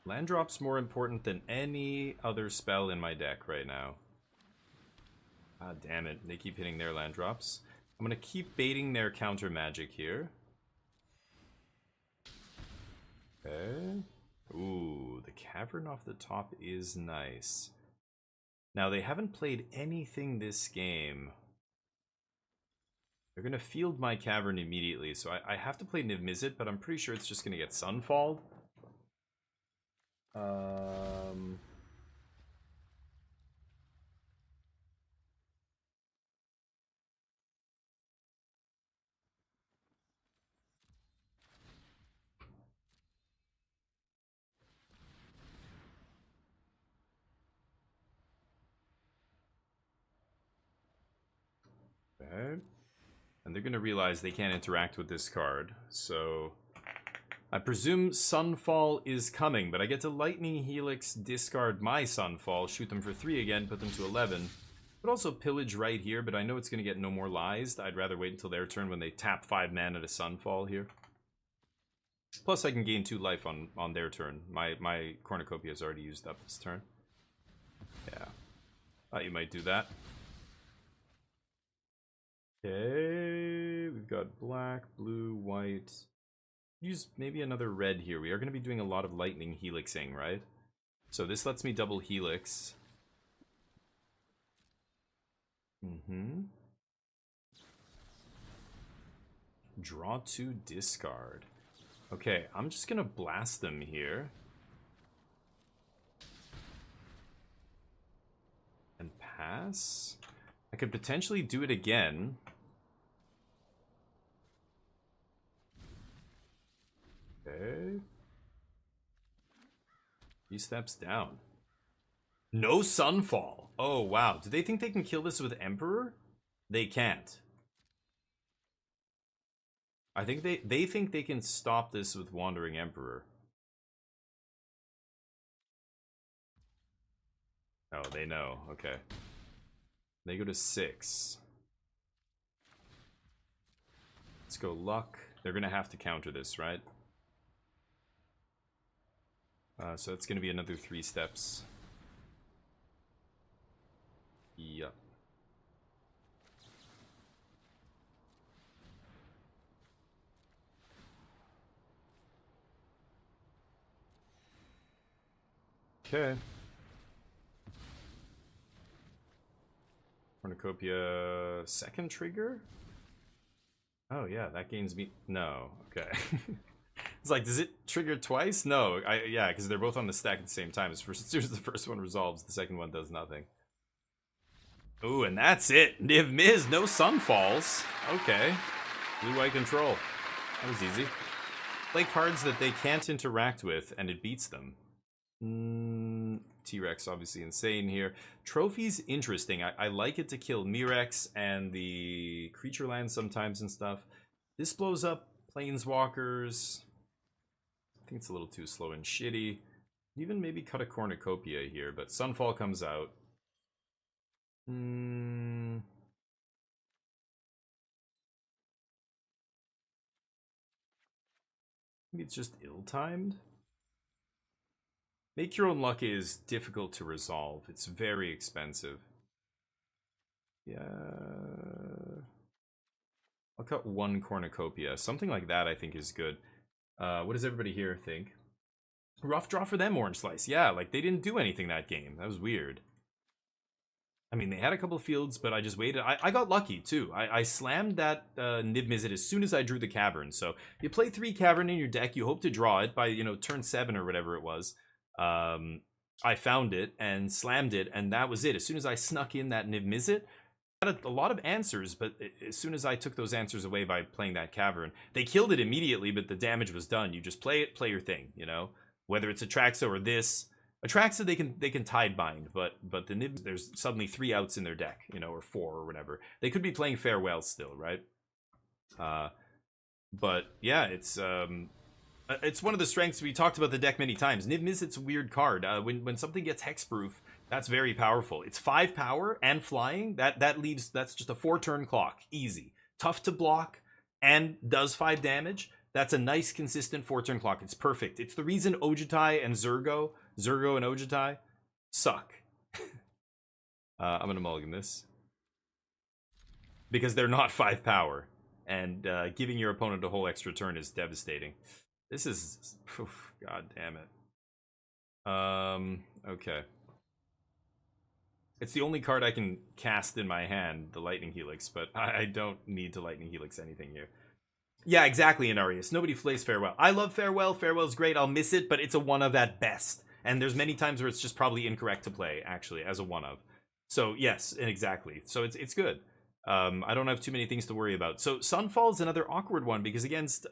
Land drop's more important than any other spell in my deck right now. Ah, damn it. They keep hitting their land drops. I'm gonna keep baiting their counter magic here. Okay. Ooh, the Cavern off the top is nice. Now, they haven't played anything this game. They're going to field my Cavern immediately, so I have to play Niv Mizzet, but I'm pretty sure it's just going to get Sunfalled. Okay. And they're going to realize they can't interact with this card, so I presume Sunfall is coming, but I get to Lightning Helix, discard my Sunfall, shoot them for 3 again, put them to 11. But also Pillage right here, but I know it's going to get No More Lies. I'd rather wait until their turn when they tap 5 mana to Sunfall here. Plus I can gain 2 life on their turn. My Cornucopia has already used up this turn. Yeah. Thought you might do that. Okay, we've got black, blue, white. Use maybe another red here. We are going to be doing a lot of Lightning Helixing, right? So this lets me double Helix. Draw 2, discard. Okay, I'm just going to blast them here. And pass. I could potentially do it again. Okay. 3 steps down. No Sunfall. Oh, wow. Do they think they can kill this with Emperor? They can't. I think they think they can stop this with Wandering Emperor. Oh, they know. Okay. They go to 6. Let's go luck. They're going to have to counter this, right? So it's going to be another 3 steps. Yep. Okay. Cornucopia second trigger? Oh yeah, that gains me. No, okay. It's like, does it trigger twice? No, yeah, because they're both on the stack at the same time. As soon as the first one resolves, the second one does nothing. Ooh, and that's it. Niv Miz, no Sunfalls. Okay. Blue-white control. That was easy. Play cards that they can't interact with, and it beats them. T-Rex obviously insane here. Trophy's interesting. I like it to kill Mirex and the creature lands sometimes and stuff. This blows up Planeswalkers. I think it's a little too slow and shitty. Even maybe cut a Cornucopia here, but Sunfall comes out. Maybe it's just ill-timed. Make Your Own Luck is difficult to resolve. It's very expensive. Yeah. I'll cut one Cornucopia. Something like that I think is good. What does everybody here think? Rough draw for them, Orange Slice. Yeah, like they didn't do anything that game. That was weird. I mean, they had a couple of fields, but I just waited. I got lucky, too. I slammed that Niv Mizzet as soon as I drew the Cavern. So you play 3 Cavern in your deck. You hope to draw it by, turn 7 or whatever it was. I found it and slammed it, and that was it. As soon as I snuck in that Niv Mizzet, I had a lot of answers, but as soon as I took those answers away by playing that Cavern, they killed it immediately, but the damage was done. You just play it, play your thing, Whether it's Atraxa or this. Atraxa they can Tide Bind, but the Niv, there's suddenly 3 outs in their deck, or 4 or whatever. They could be playing Farewell still, right? But yeah, it's one of the strengths. We talked about the deck many times. Niv Mizzet's a weird card. When something gets hexproof, that's very powerful. It's 5 power and flying. That's just a 4-turn clock. Easy. Tough to block and does 5 damage. That's a nice consistent 4-turn clock. It's perfect. It's the reason Ojutai and Zurgo and Ojutai suck. I'm gonna mulligan this. Because they're not 5 power. And giving your opponent a whole extra turn is devastating. This is... God damn it. Okay. It's the only card I can cast in my hand, the Lightning Helix, but I don't need to Lightning Helix anything here. Yeah, exactly, Inarius. Nobody plays Farewell. I love Farewell. Farewell's great. I'll miss it, but it's a one-of at best. And there's many times where it's just probably incorrect to play, actually, as a one-of. So, yes, exactly. So it's good. I don't have too many things to worry about. So Sunfall's another awkward one, because against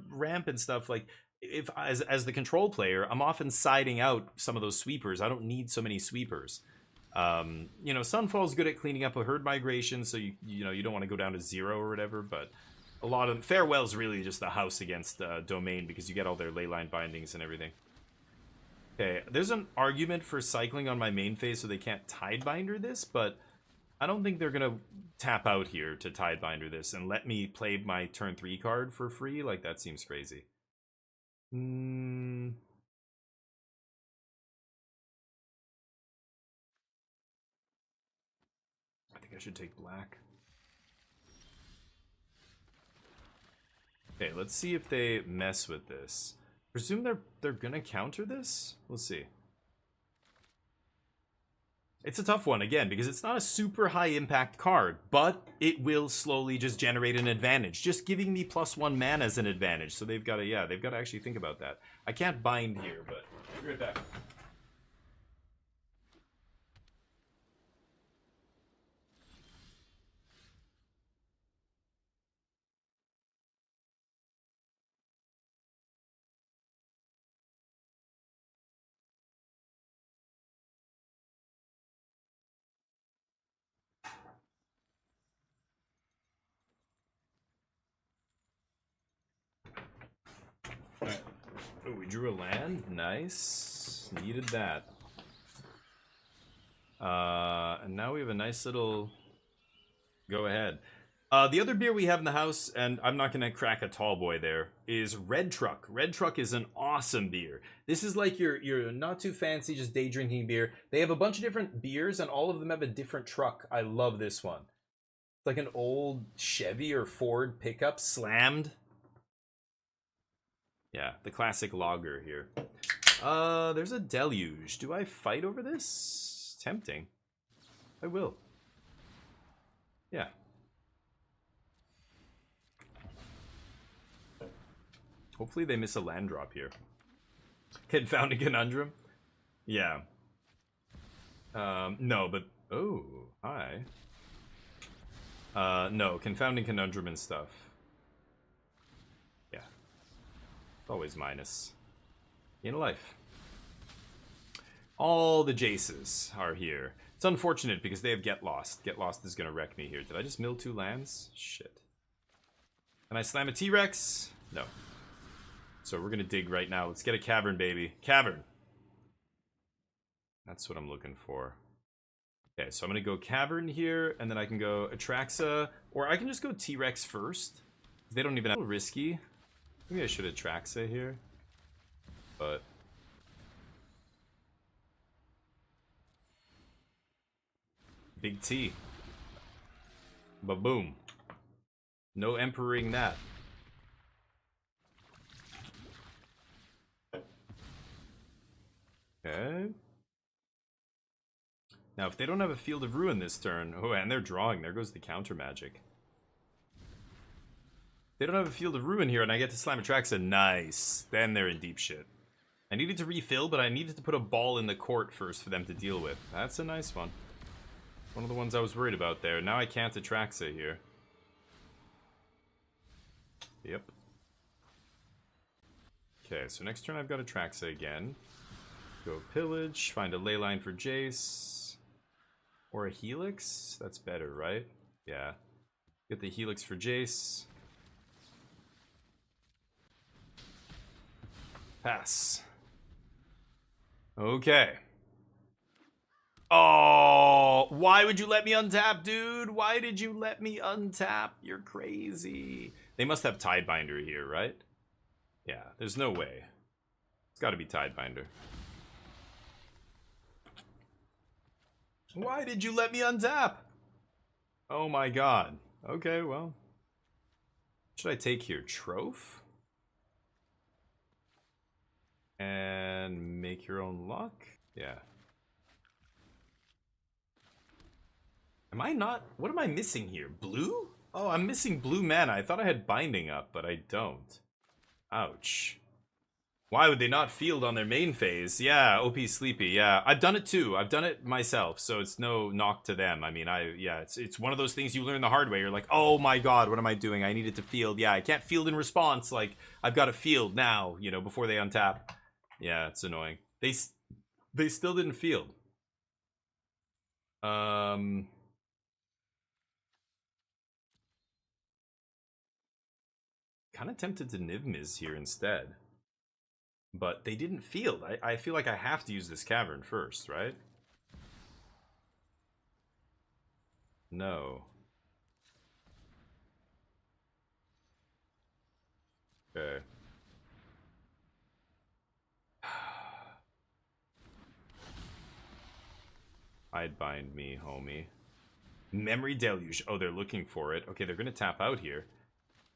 ramp and stuff, like, if as the control player, I'm often siding out some of those sweepers. I don't need so many sweepers. Sunfall's good at cleaning up a herd migration, so you don't want to go down to 0 or whatever, but a lot of Farewell's really just the house against Domain, because you get all their leyline bindings and everything. Okay, there's an argument for cycling on my main phase so they can't Tidebinder this, but I don't think they're gonna tap out here to Tidebinder this and let me play my turn 3 card for free. Like, that seems crazy. I think I should take black. Okay, let's see if they mess with this. Presume they're gonna counter this? We'll see. It's a tough one, again, because it's not a super high impact card, but it will slowly just generate an advantage, just giving me +1 mana as an advantage. So they've got to actually think about that. I can't bind here, but I'll be right back. Alright. Oh, we drew a land. Nice. Needed that. And now we have a nice little go ahead. The other beer we have in the house, and I'm not going to crack a tall boy there, is Red Truck. Red Truck is an awesome beer. This is like your not too fancy, just day drinking beer. They have a bunch of different beers, and all of them have a different truck. I love this one. It's like an old Chevy or Ford pickup slammed. Yeah, the classic lager here. There's a deluge. Do I fight over this? Tempting. I will. Yeah. Hopefully they miss a land drop here. Confounding Conundrum? Yeah. No, but... Oh, hi. No, Confounding Conundrum and stuff. Yeah. Always minus. In life. All the Jaces are here. It's unfortunate because they have Get Lost. Get Lost is gonna wreck me here. Did I just mill 2 lands? Shit. Can I slam a T-Rex? No. So we're gonna dig right now. Let's get a Cavern, baby. Cavern! That's what I'm looking for. Okay, so I'm gonna go Cavern here, and then I can go Atraxa, or I can just go T-Rex first. They don't even have... A little risky. Maybe I should Atraxa here. But... Big T. Ba-boom. No emperoring that. Okay. Now, if they don't have a Field of Ruin this turn... Oh, and they're drawing. There goes the counter magic. They don't have a Field of Ruin here, and I get to slam Atraxa. Nice. Then they're in deep shit. I needed to refill, but I needed to put a ball in the court first for them to deal with. That's a nice one. One of the ones I was worried about there. Now I can't Atraxa here. Yep. Okay, so next turn I've got Atraxa again. Go Pillage, find a Leyline for Jace. Or a Helix? That's better, right? Yeah. Get the Helix for Jace. Pass. Okay. Oh, why would you let me untap, dude? Why did you let me untap? You're crazy. They must have Tidebinder here, right? Yeah, there's no way. It's got to be Tidebinder. Why did you let me untap? Oh my god. Okay, well. What should I take here? Troph? And make your own luck? Yeah. Am I not? What am I missing here? Blue? Oh, I'm missing blue mana. I thought I had binding up, but I don't. Ouch. Why would they not field on their main phase? Yeah, OP Sleepy, yeah. I've done it too. I've done it myself, so it's no knock to them. I mean, it's one of those things you learn the hard way. You're like, oh my god, what am I doing? I needed to field. Yeah, I can't field in response. Like, I've got to field now, you know, before they untap. Yeah, it's annoying. They still didn't field. Kind of tempted to Niv Miz here instead. But they didn't field. I feel like I have to use this Cavern first, right? No. Okay. I'd bind me, homie. Memory Deluge. Oh, they're looking for it. Okay, they're going to tap out here.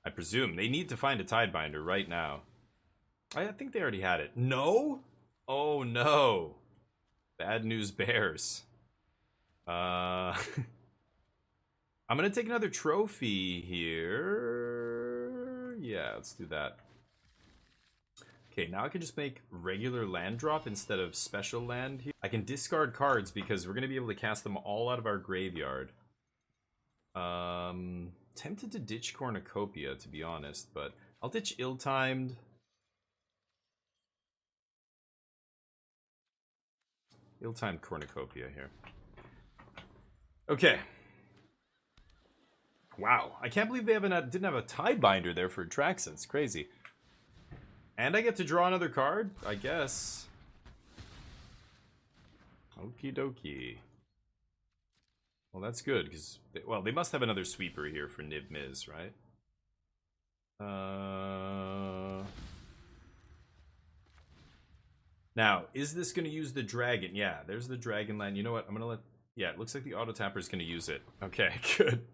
I presume. They need to find a Tidebinder right now. I think they already had it. No? Oh, no. Bad news bears. I'm going to take another trophy here. Yeah, let's do that. Okay, now I can just make regular land drop instead of special land here. I can discard cards because we're going to be able to cast them all out of our graveyard. Tempted to ditch Cornucopia, to be honest, but I'll ditch Ill-Timed. Ill-Timed Cornucopia here. Okay. Wow, I can't believe they didn't have a Tidebinder there for Atraxa. It's crazy. And I get to draw another card, I guess. Okie dokie. Well, that's good, because... Well, they must have another sweeper here for Niv Miz, right? Now, is this going to use the dragon? Yeah, there's the dragon land. You know what? I'm going to let... Yeah, it looks like the auto-tapper is going to use it. Okay, good.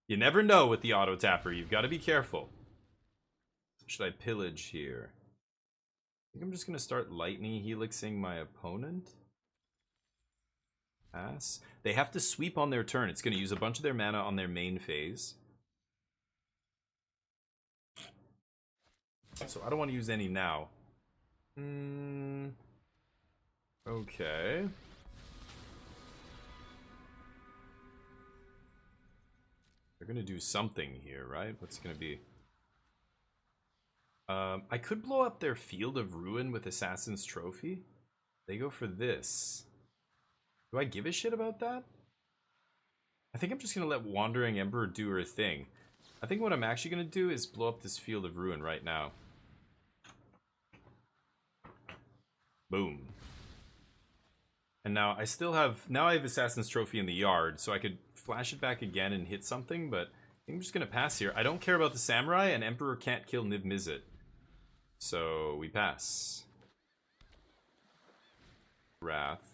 You never know with the auto-tapper. You've got to be careful. Should I pillage here? think I'm just gonna start lightning helixing my opponent. Pass. They have to sweep on their turn. It's gonna use a bunch of their mana on their main phase. So I don't want to use any now. Okay. They're gonna do something here, right? What's it gonna be? I could blow up their Field of Ruin with Assassin's Trophy. They go for this. Do I give a shit about that? I think I'm just gonna let Wandering Emperor do her thing. I think what I'm actually gonna do is blow up this Field of Ruin right now. Boom. And now I still have, now I have Assassin's Trophy in the yard, so I could flash it back again and hit something, but I think I'm just gonna pass here. I don't care about the Samurai, and Emperor can't kill Niv Mizzet. So we pass. Wrath.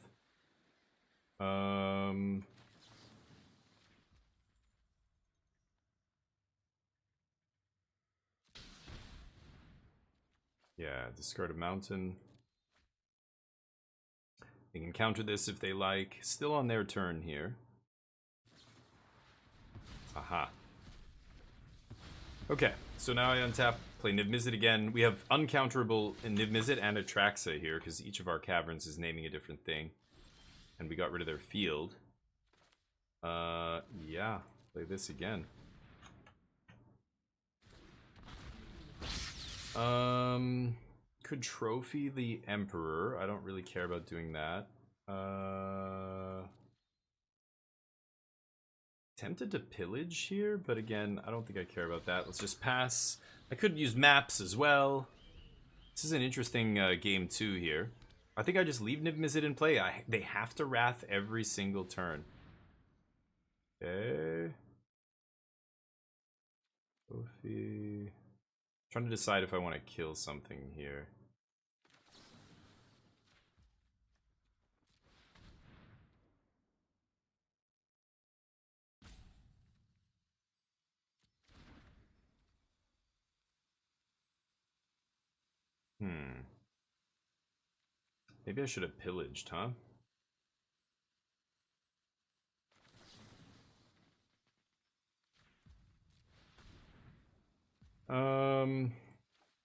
Yeah, discard a mountain. They can counter this if they like. Still on their turn here. Aha. Okay, so now I untap, play Niv Mizzet again. We have uncounterable in Niv Mizzet and Atraxa here, because each of our caverns is naming a different thing. And we got rid of their field. Yeah, play this again. Could trophy the Emperor. I don't really care about doing that. Tempted to pillage here, but again, I don't think I care about that. Let's just pass. I could use maps as well. This is an interesting game too here. I think I just leave Niv Mizzet in play. They have to Wrath every single turn. Okay. Trophy. Trying to decide if I want to kill something here. Maybe I should have pillaged, huh?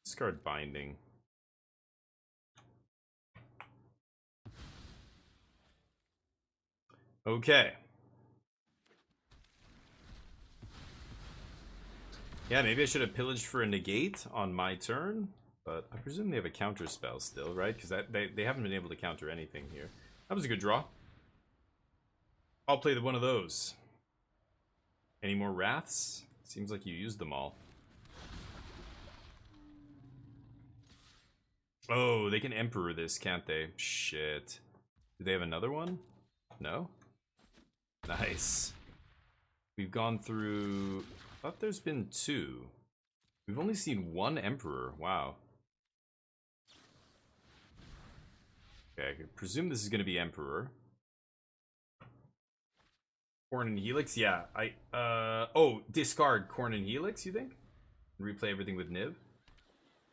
Discard Binding. Okay. Yeah, maybe I should have pillaged for a negate on my turn, but I presume they have a counter spell still, right? Because they haven't been able to counter anything here. That was a good draw. I'll play one of those. Any more Wraths? Seems like you used them all. Oh, they can Emperor this, can't they? Shit. Do they have another one? No? Nice. We've gone through... I thought there's been two. We've only seen one Emperor. Wow. Okay, I could presume this is going to be Emperor. Corn and Helix? Yeah, oh, discard Corn and Helix, you think? Replay everything with Niv?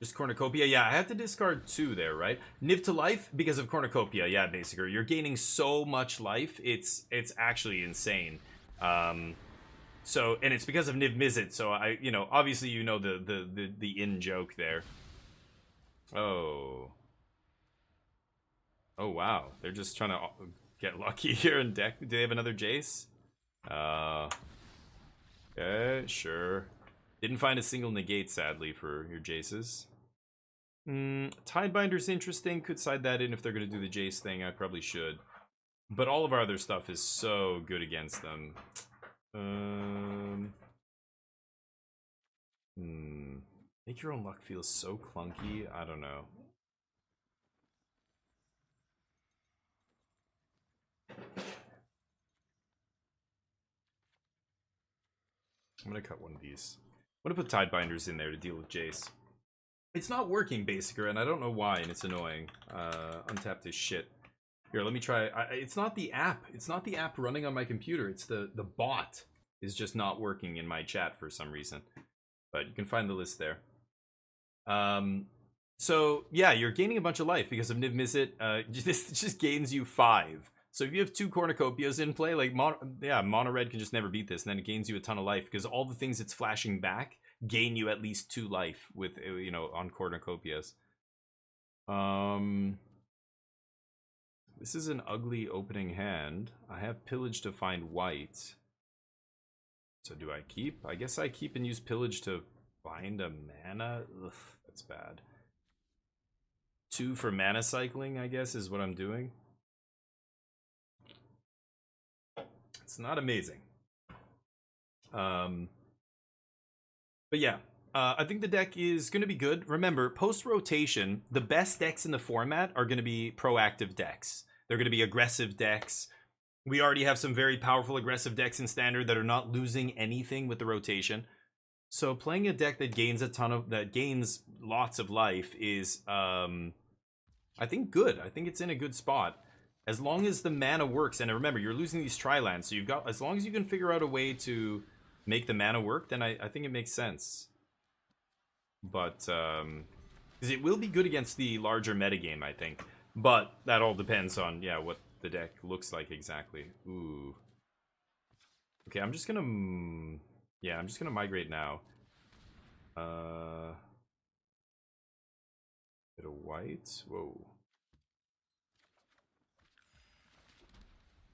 Just Cornucopia? Yeah, I had to discard two there, right? Niv to life because of Cornucopia. Yeah, basically. You're gaining so much life. It's actually insane. So, and it's because of Niv Mizzet, so obviously the in joke there. Oh. Oh, wow. They're just trying to get lucky here in deck. Do they have another Jace? Okay, sure. Didn't find a single negate, sadly, for your Jaces. Tidebinder's interesting. Could side that in if they're going to do the Jace thing. I probably should. But all of our other stuff is so good against them. Make your own luck feels so clunky. I don't know. I'm gonna cut one of these. I'm gonna put Tidebinders in there to deal with Jace. It's not working, Basicer, and I don't know why, and it's annoying. Untapped is shit. Here, let me try. It's not the app. It's not the app running on my computer. It's the bot is just not working in my chat for some reason. But you can find the list there. So So yeah, you're gaining a bunch of life because of Niv Mizzet. This just gains you 5. So if you have 2 cornucopias in play, like mono red can just never beat this, and then it gains you a ton of life because all the things it's flashing back gain you at least 2 life with on cornucopias. This is an ugly opening hand. I have pillage to find white. So do I keep? I guess I keep and use pillage to find a mana. Ugh, that's bad. 2 for mana cycling, I guess, is what I'm doing. It's not amazing. But yeah, I think the deck is going to be good. Remember, post-rotation, the best decks in the format are going to be proactive decks. They're going to be aggressive decks. We already have some very powerful aggressive decks in Standard that are not losing anything with the rotation. So playing a deck that gains lots of life is, I think, good. I think it's in a good spot. As long as the mana works, and remember, you're losing these tri-lands, so as long as you can figure out a way to make the mana work, then I think it makes sense. But, because it will be good against the larger metagame, I think. But that all depends on, yeah, what the deck looks like exactly. Ooh. Okay, I'm just gonna migrate now. Bit of white. Whoa.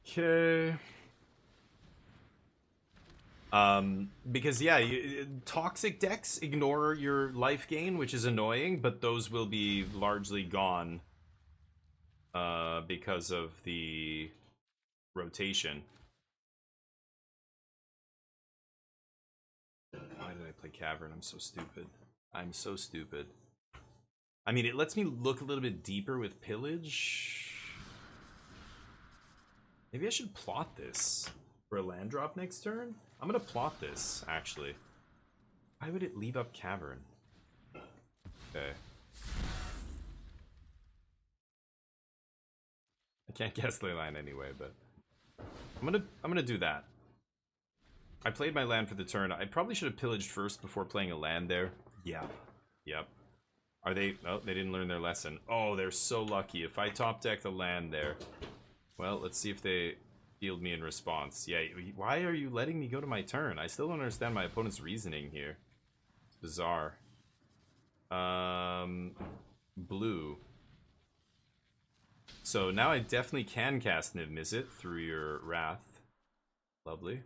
Okay. Because yeah, toxic decks ignore your life gain, which is annoying, but those will be largely gone because of the rotation. Why did I play Cavern? I'm so stupid. I'm so stupid. I mean, it lets me look a little bit deeper with Pillage. Maybe I should plot this for a land drop next turn. I'm gonna plot this, actually. Why would it leave up Cavern? Okay. I can't guess Leyline anyway, but I'm gonna do that. I played my land for the turn. I probably should have pillaged first before playing a land there. Yep. Yep. Are they? Oh, they didn't learn their lesson. Oh, they're so lucky. If I top deck the land there. Well, let's see if they field me in response. Yeah, why are you letting me go to my turn? I still don't understand my opponent's reasoning here. It's bizarre. Blue. So now I definitely can cast Niv Mizzet through your Wrath. Lovely.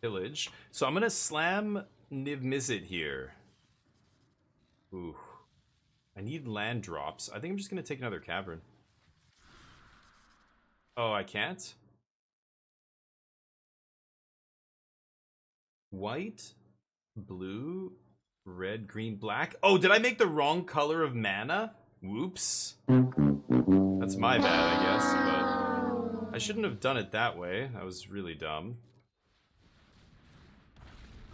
Pillage. So I'm gonna slam Niv Mizzet here. Ooh. I need land drops. I think I'm just gonna take another Cavern. Oh, I can't? White, blue, red, green, black. Oh, did I make the wrong color of mana? Whoops. That's my bad, I guess, but I shouldn't have done it that way. That was really dumb.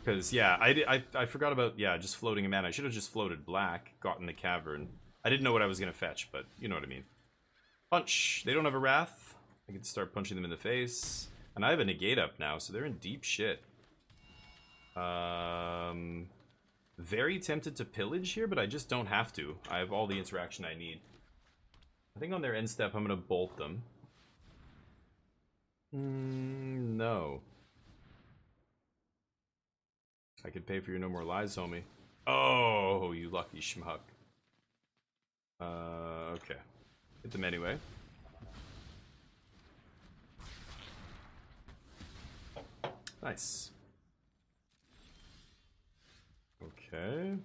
Because, yeah, I forgot about, yeah, just floating a mana. I should have just floated black, gotten the Cavern. I didn't know what I was going to fetch, but you know what I mean. Punch. They don't have a Wrath. I can start punching them in the face. And I have a negate up now, so they're in deep shit. Very tempted to pillage here, but I just don't have to. I have all the interaction I need. I think on their end step, I'm going to bolt them. No. I could pay for your no more lies, homie. Oh, you lucky schmuck. Okay. Hit them anyway. Nice. Okay.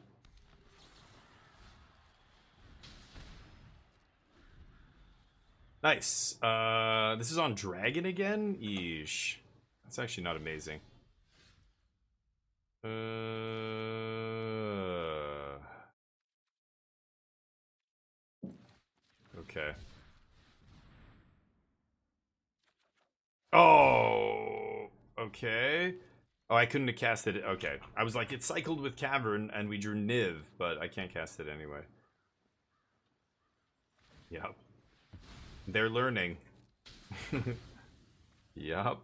Nice. This is on Dragon again? Eesh. That's actually not amazing. Okay. Oh, okay. Oh, I couldn't have cast it. Okay. I was like, it cycled with Cavern and we drew Niv, but I can't cast it anyway. Yep. They're learning. Yep.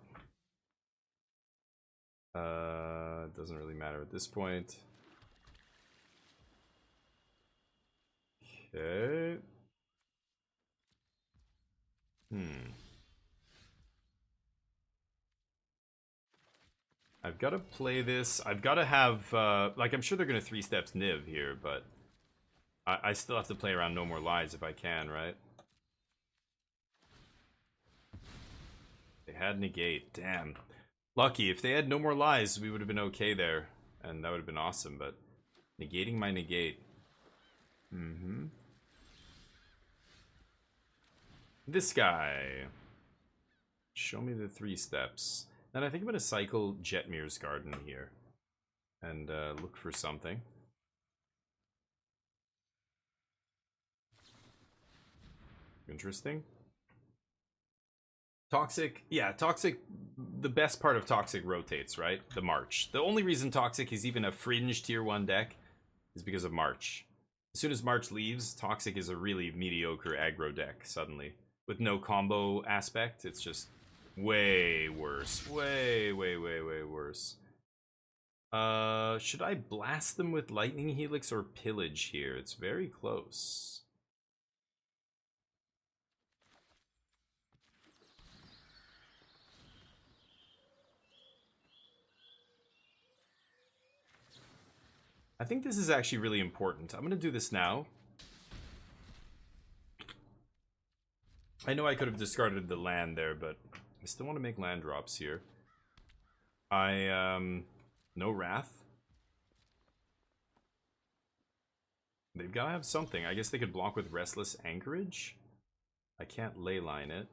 Doesn't really matter at this point. Okay. I've got to play this. I've got to have, like, I'm sure they're going to 3-steps Niv here, but I still have to play around No More Lies if I can, right? They had negate. Damn. Lucky. If they had No More Lies, we would have been okay there. And that would have been awesome, but negating my negate. This guy. Show me the 3 steps. And I think I'm going to cycle Jetmir's Garden here. And look for something. Interesting. Toxic, yeah, Toxic, the best part of Toxic rotates, right? The March. The only reason Toxic is even a fringe tier 1 deck is because of March. As soon as March leaves, Toxic is a really mediocre aggro deck, suddenly. With no combo aspect, it's just way worse. Way worse. Should I blast them with Lightning Helix or Pillage here? It's very close. I think this is actually really important. I'm going to do this now. I know I could have discarded the land there, but I still want to make land drops here. No Wrath. They've got to have something. I guess they could block with Restless Anchorage. I can't leyline it.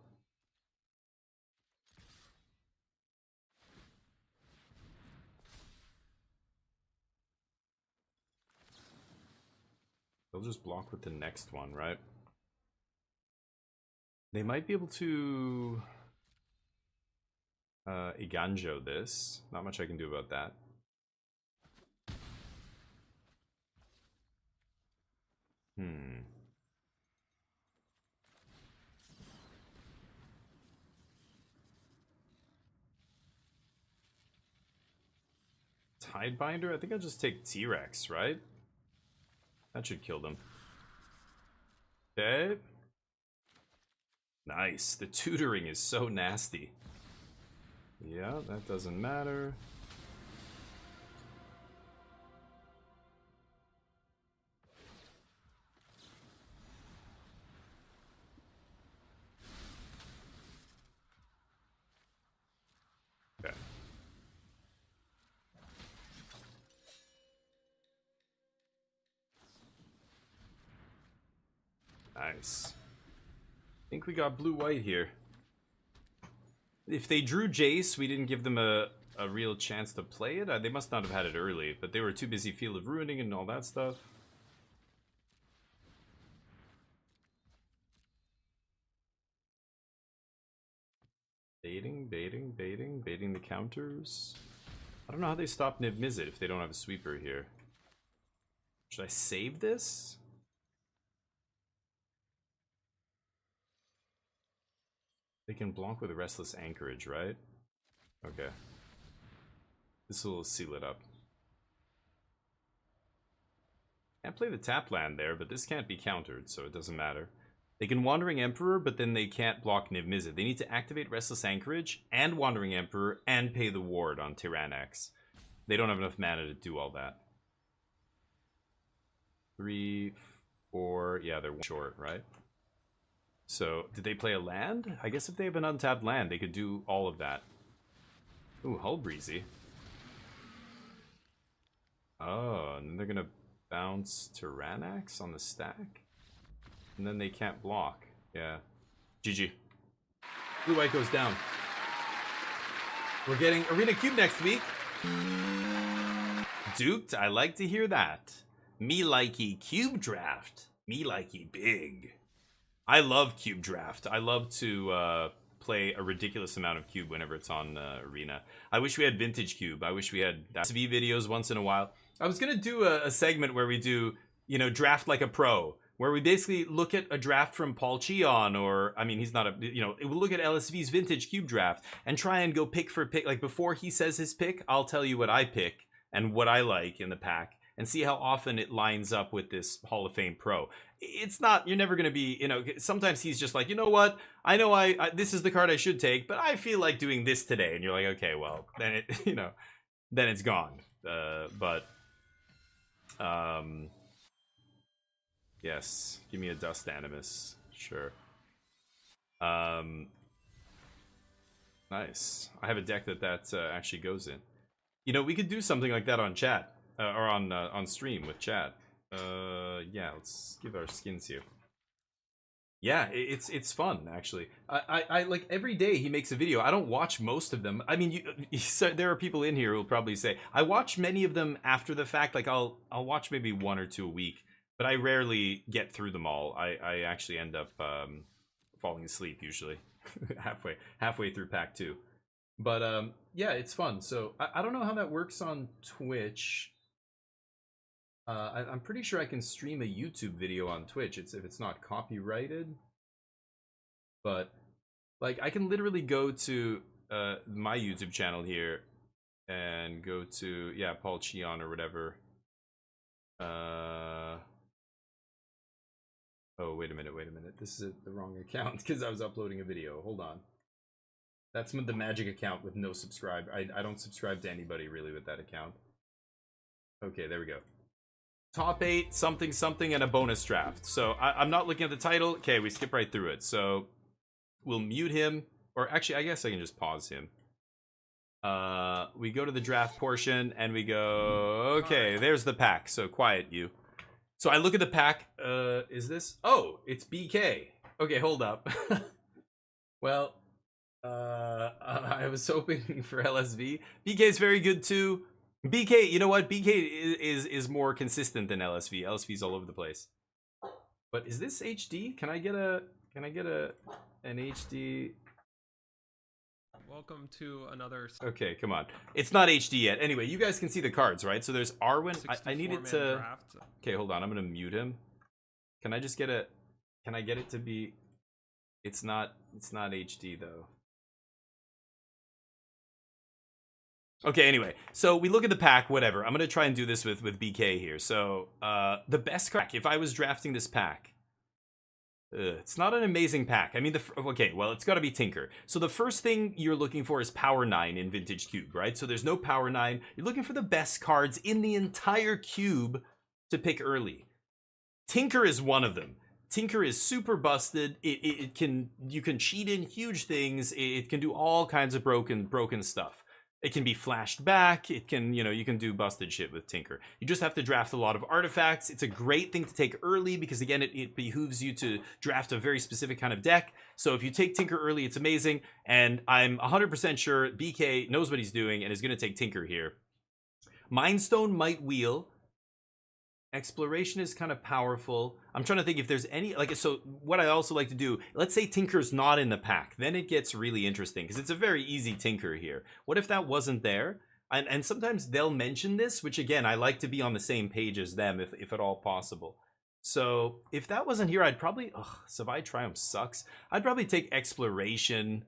They'll just block with the next one, right? They might be able to Iganjo this. Not much I can do about that. Tidebinder? I think I'll just take T-Rex, right? That should kill them. Okay. Nice. The tutoring is so nasty. Yeah, that doesn't matter. Okay. Nice. I think we got blue-white here. If they drew Jace, we didn't give them a real chance to play it. They must not have had it early, but they were too busy Field of Ruining and all that stuff. Baiting the counters. I don't know how they stop Niv Mizzet if they don't have a sweeper here. Should I save this? They can block with a Restless Anchorage, right? Okay. This will seal it up. Can't play the tap land there, but this can't be countered, so it doesn't matter. They can Wandering Emperor, but then they can't block Niv Mizzet. They need to activate Restless Anchorage and Wandering Emperor and pay the ward on Tyrannex. They don't have enough mana to do all that. 3, 4... Yeah, they're one short, right? So, did they play a land? I guess if they have an untapped land, they could do all of that. Ooh, Hull Breezy. Oh, and then they're gonna bounce Tyrannex on the stack? And then they can't block. Yeah. GG. Blue-white goes down. We're getting Arena Cube next week. Duked, I like to hear that. Me likey Cube Draft. Me likey big. I love Cube Draft. I love to play a ridiculous amount of Cube whenever it's on Arena. I wish we had Vintage Cube. I wish we had SV videos once in a while. I was going to do a segment where we do, you know, draft like a pro. where we basically look at a draft from Paul Cheon, or I mean, he's not a, we'll look at LSV's vintage cube draft and try and go pick for pick. Like before he says his pick, I'll tell you what I pick and what I like in the pack, and see how often it lines up with this Hall of Fame pro. It's not, you're never going to be, sometimes he's just like, you know what, I know I this is the card I should take, but I feel like doing this today. And you're like, okay, well, then it, then it's gone. Yes, give me a Dust Animus, sure. Nice. I have a deck that actually goes in. We could do something like that on chat, or on stream with chat. Yeah, let's give our skins here. Yeah, it's fun actually. I like every day he makes a video. I don't watch most of them. I mean, there are people in here who will probably say I watch many of them after the fact. Like I'll watch maybe 1 or 2 a week, but I rarely get through them all. I actually end up falling asleep usually halfway through pack 2. But yeah, it's fun. So I don't know how that works on Twitch. I'm pretty sure I can stream a YouTube video on Twitch. If it's not copyrighted. But like I can literally go to my YouTube channel here and go to Paul Cheon or whatever. Oh, wait a minute. This is the wrong account because I was uploading a video. Hold on. That's the magic account with no subscribe. I don't subscribe to anybody really with that account. Okay, there we go. Top 8, something, and a bonus draft. So I'm not looking at the title. Okay, we skip right through it. So we'll mute him. Or actually, I guess I can just pause him. We go to the draft portion and we go, okay, there's the pack. So quiet you. So I look at the pack. Is this? Oh, it's BK. Okay, hold up. Well, I was hoping for LSV. BK is very good too. BK, you know what? BK is more consistent than LSV. LSV's all over the place. But is this HD? Can I get an HD? Welcome to another. Okay, come on. It's not HD yet. Anyway, you guys can see the cards, right? So there's Arwen. I needed to. Draft. Okay, hold on. I'm gonna mute him. Can I just get a? Can I get it to be? It's not HD though. Okay, anyway, so we look at the pack, whatever. I'm going to try and do this with BK here. So, the best pack, if I was drafting this pack, it's not an amazing pack. I mean, okay, well, it's got to be Tinker. So the first thing you're looking for is Power 9 in Vintage Cube, right? So there's no Power 9. You're looking for the best cards in the entire cube to pick early. Tinker is one of them. Tinker is super busted. You can cheat in huge things. It can do all kinds of broken stuff. It can be flashed back. It can, you can do busted shit with Tinker. You just have to draft a lot of artifacts. It's a great thing to take early because, again, it behooves you to draft a very specific kind of deck. So if you take Tinker early, it's amazing. And I'm 100% sure BK knows what he's doing and is going to take Tinker here. Mindstone might wheel. Exploration is kind of powerful. I'm trying to think if there's any, so what I also like to do, let's say Tinker's not in the pack, then it gets really interesting because it's a very easy Tinker here. What if that wasn't there? And sometimes they'll mention this, which again, I like to be on the same page as them if at all possible. So if that wasn't here, I'd probably, Savai Triumph sucks. I'd probably take Exploration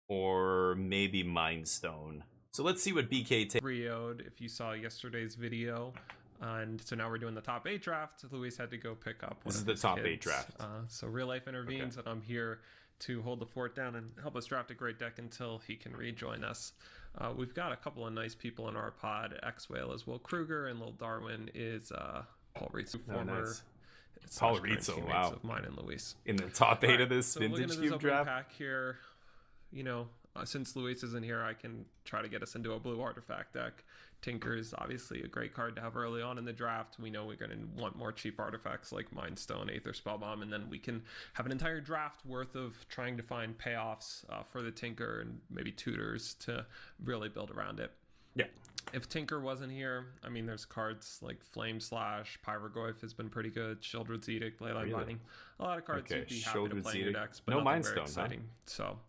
or maybe Mindstone. So let's see what BK takes. Rioed, if you saw yesterday's video. And so now we're doing the top 8 draft. Luis had to go pick up one. This is the top 8 draft. So Real Life intervenes, and I'm here to hold the fort down and help us draft a great deck until he can rejoin us. We've got a couple of nice people in our pod. X-Whale is Will Kruger, and Lil Darwin is Paul Rizzo, former nice. Paul Rizzo, wow. Of mine and Luis. In the top 8 of this so Vintage Cube Cube draft. Pack here, since Luis isn't here, I can try to get us into a blue artifact deck. Tinker is obviously a great card to have early on in the draft. We know we're going to want more cheap artifacts like Mindstone, Aether Spellbomb, and then we can have an entire draft worth of trying to find payoffs for the Tinker and maybe tutors to really build around it. Yeah. If Tinker wasn't here, I mean, there's cards like Flame Slash, Pyrogoyf has been pretty good, Shieldred's Edict, Leyline Binding. A lot of cards you'd be happy to play in your decks, but no nothing Mindstone, very exciting. So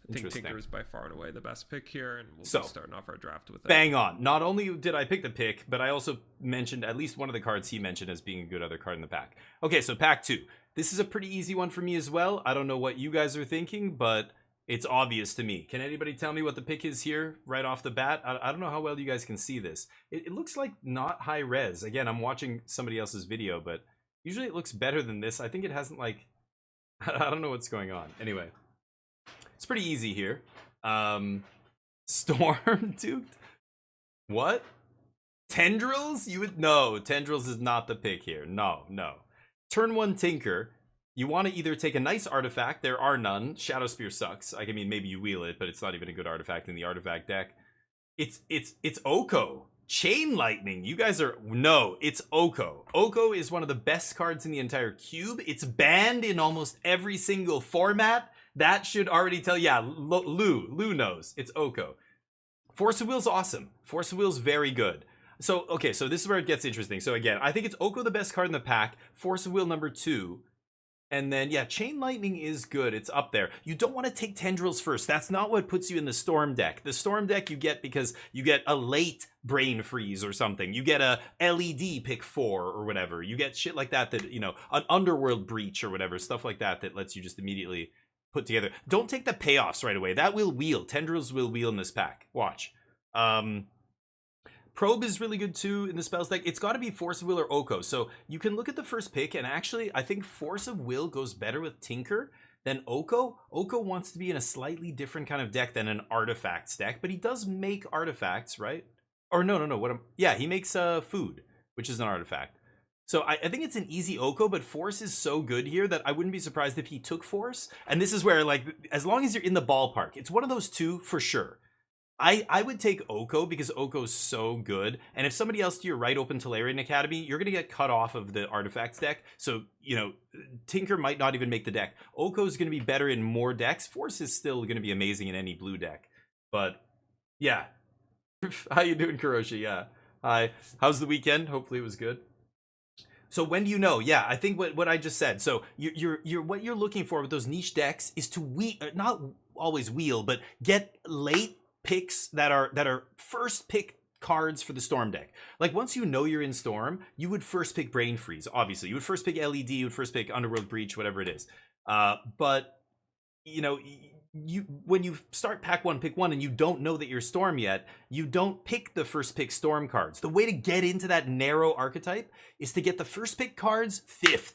I think Interesting. Tinker is by far and away the best pick here, and we'll So, be starting off our draft with it. Bang on. Not only did I pick the pick, but I also mentioned at least one of the cards he mentioned as being a good other card in the pack. Okay, so pack 2. This is a pretty easy one for me as well. I don't know what you guys are thinking, but it's obvious to me. Can anybody tell me what the pick is here right off the bat? I don't know how well you guys can see this. It looks like not high res. Again, I'm watching somebody else's video, but usually it looks better than this. I think it hasn't like... I don't know what's going on. Anyway, it's pretty easy here. Storm Duked? What? Tendrils? You would... No, Tendrils is not the pick here. No. Turn 1 Tinker. You want to either take a nice artifact. There are none. Shadow Spear sucks. I mean, maybe you wheel it, but it's not even a good artifact in the artifact deck. It's Oko. Chain Lightning. You guys are... No, it's Oko. Oko is one of the best cards in the entire cube. It's banned in almost every single format. That should already tell... Yeah, Lou knows. It's Oko. Force of Will's awesome. Force of Will's very good. So, okay, so this is where it gets interesting. So again, I think it's Oko the best card in the pack. Force of Will number 2. And then, yeah, Chain Lightning is good. It's up there. You don't want to take Tendrils first. That's not what puts you in the Storm deck. The Storm deck you get because you get a late Brain Freeze or something. You get a LED pick 4 or whatever. You get shit like that, you know, an Underworld Breach or whatever. Stuff like that lets you just immediately put together. Don't take the payoffs right away. That will wheel. Tendrils will wheel in this pack. Watch. Probe is really good too in the spells deck. It's got to be Force of Will or Oko. So you can look at the first pick, and actually, I think Force of Will goes better with Tinker than Oko. Oko wants to be in a slightly different kind of deck than an artifacts deck, but he does make artifacts, right? Or no. Yeah, he makes food, which is an artifact. So I think it's an easy Oko, but Force is so good here that I wouldn't be surprised if he took Force. And this is where, like, as long as you're in the ballpark, it's one of those two for sure. I would take Oko because Oko's so good. And if somebody else to your right opened Tolarian Academy, you're going to get cut off of the artifacts deck. So, you know, Tinker might not even make the deck. Oko's going to be better in more decks. Force is still going to be amazing in any blue deck. But, yeah. How you doing, Kuroshi? Yeah. Hi. How's the weekend? Hopefully it was good. So when do you know? Yeah, I think what I just said. So you're what you're looking for with those niche decks is to not always wheel, but get late picks that are first pick cards for the Storm deck. Like once you know you're in Storm, you would first pick Brain Freeze, obviously. You would first pick LED, you would first pick Underworld Breach, whatever it is. But you know, when you start pack 1, pick 1, and you don't know that you're Storm yet, you don't pick the first pick Storm cards. The way to get into that narrow archetype is to get the first pick cards 5th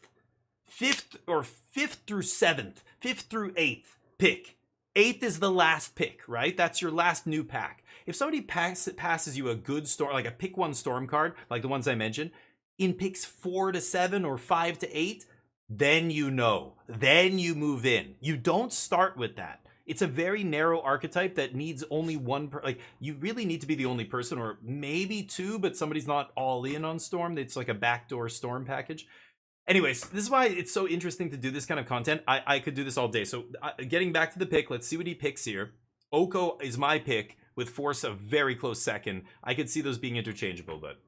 through 7th, 5th through 8th pick. 8th is the last pick, right? That's your last new pack. If somebody passes you a good Storm, like a pick 1 Storm card, like the ones I mentioned, in picks 4 to 7 or 5 to 8, then you know. Then you move in. You don't start with that. It's a very narrow archetype that needs only one. Like you really need to be the only person, or maybe 2, but somebody's not all in on Storm. It's like a backdoor Storm package. Anyways, this is why it's so interesting to do this kind of content. I could do this all day. So getting back to the pick, let's see what he picks here. Oko is my pick with Force a very close second. I could see those being interchangeable, but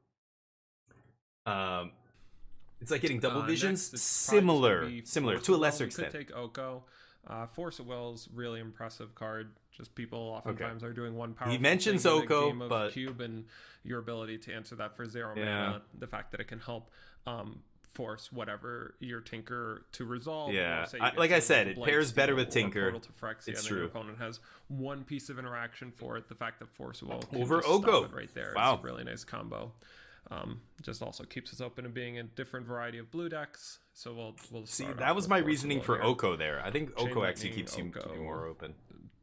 it's like getting double visions. Similar to a lesser extent. Could take Oko. Force of Will's really impressive card. Just people oftentimes are doing one powerful. He mentions thing in a Oko, game of but cube, and your ability to answer that for 0 mana, the fact that it can help force whatever your Tinker to resolve. Yeah, like I said, it pairs better with Tinker. To Phyrexia, it's and true. Your opponent has one piece of interaction for it. The fact that Force of Will can over just Oko stop it right there. Wow, it's a really nice combo. Just also keeps us open to being a different variety of blue decks. So we'll see. That was my reasoning for Oko there. I think Oko actually keeps you more open.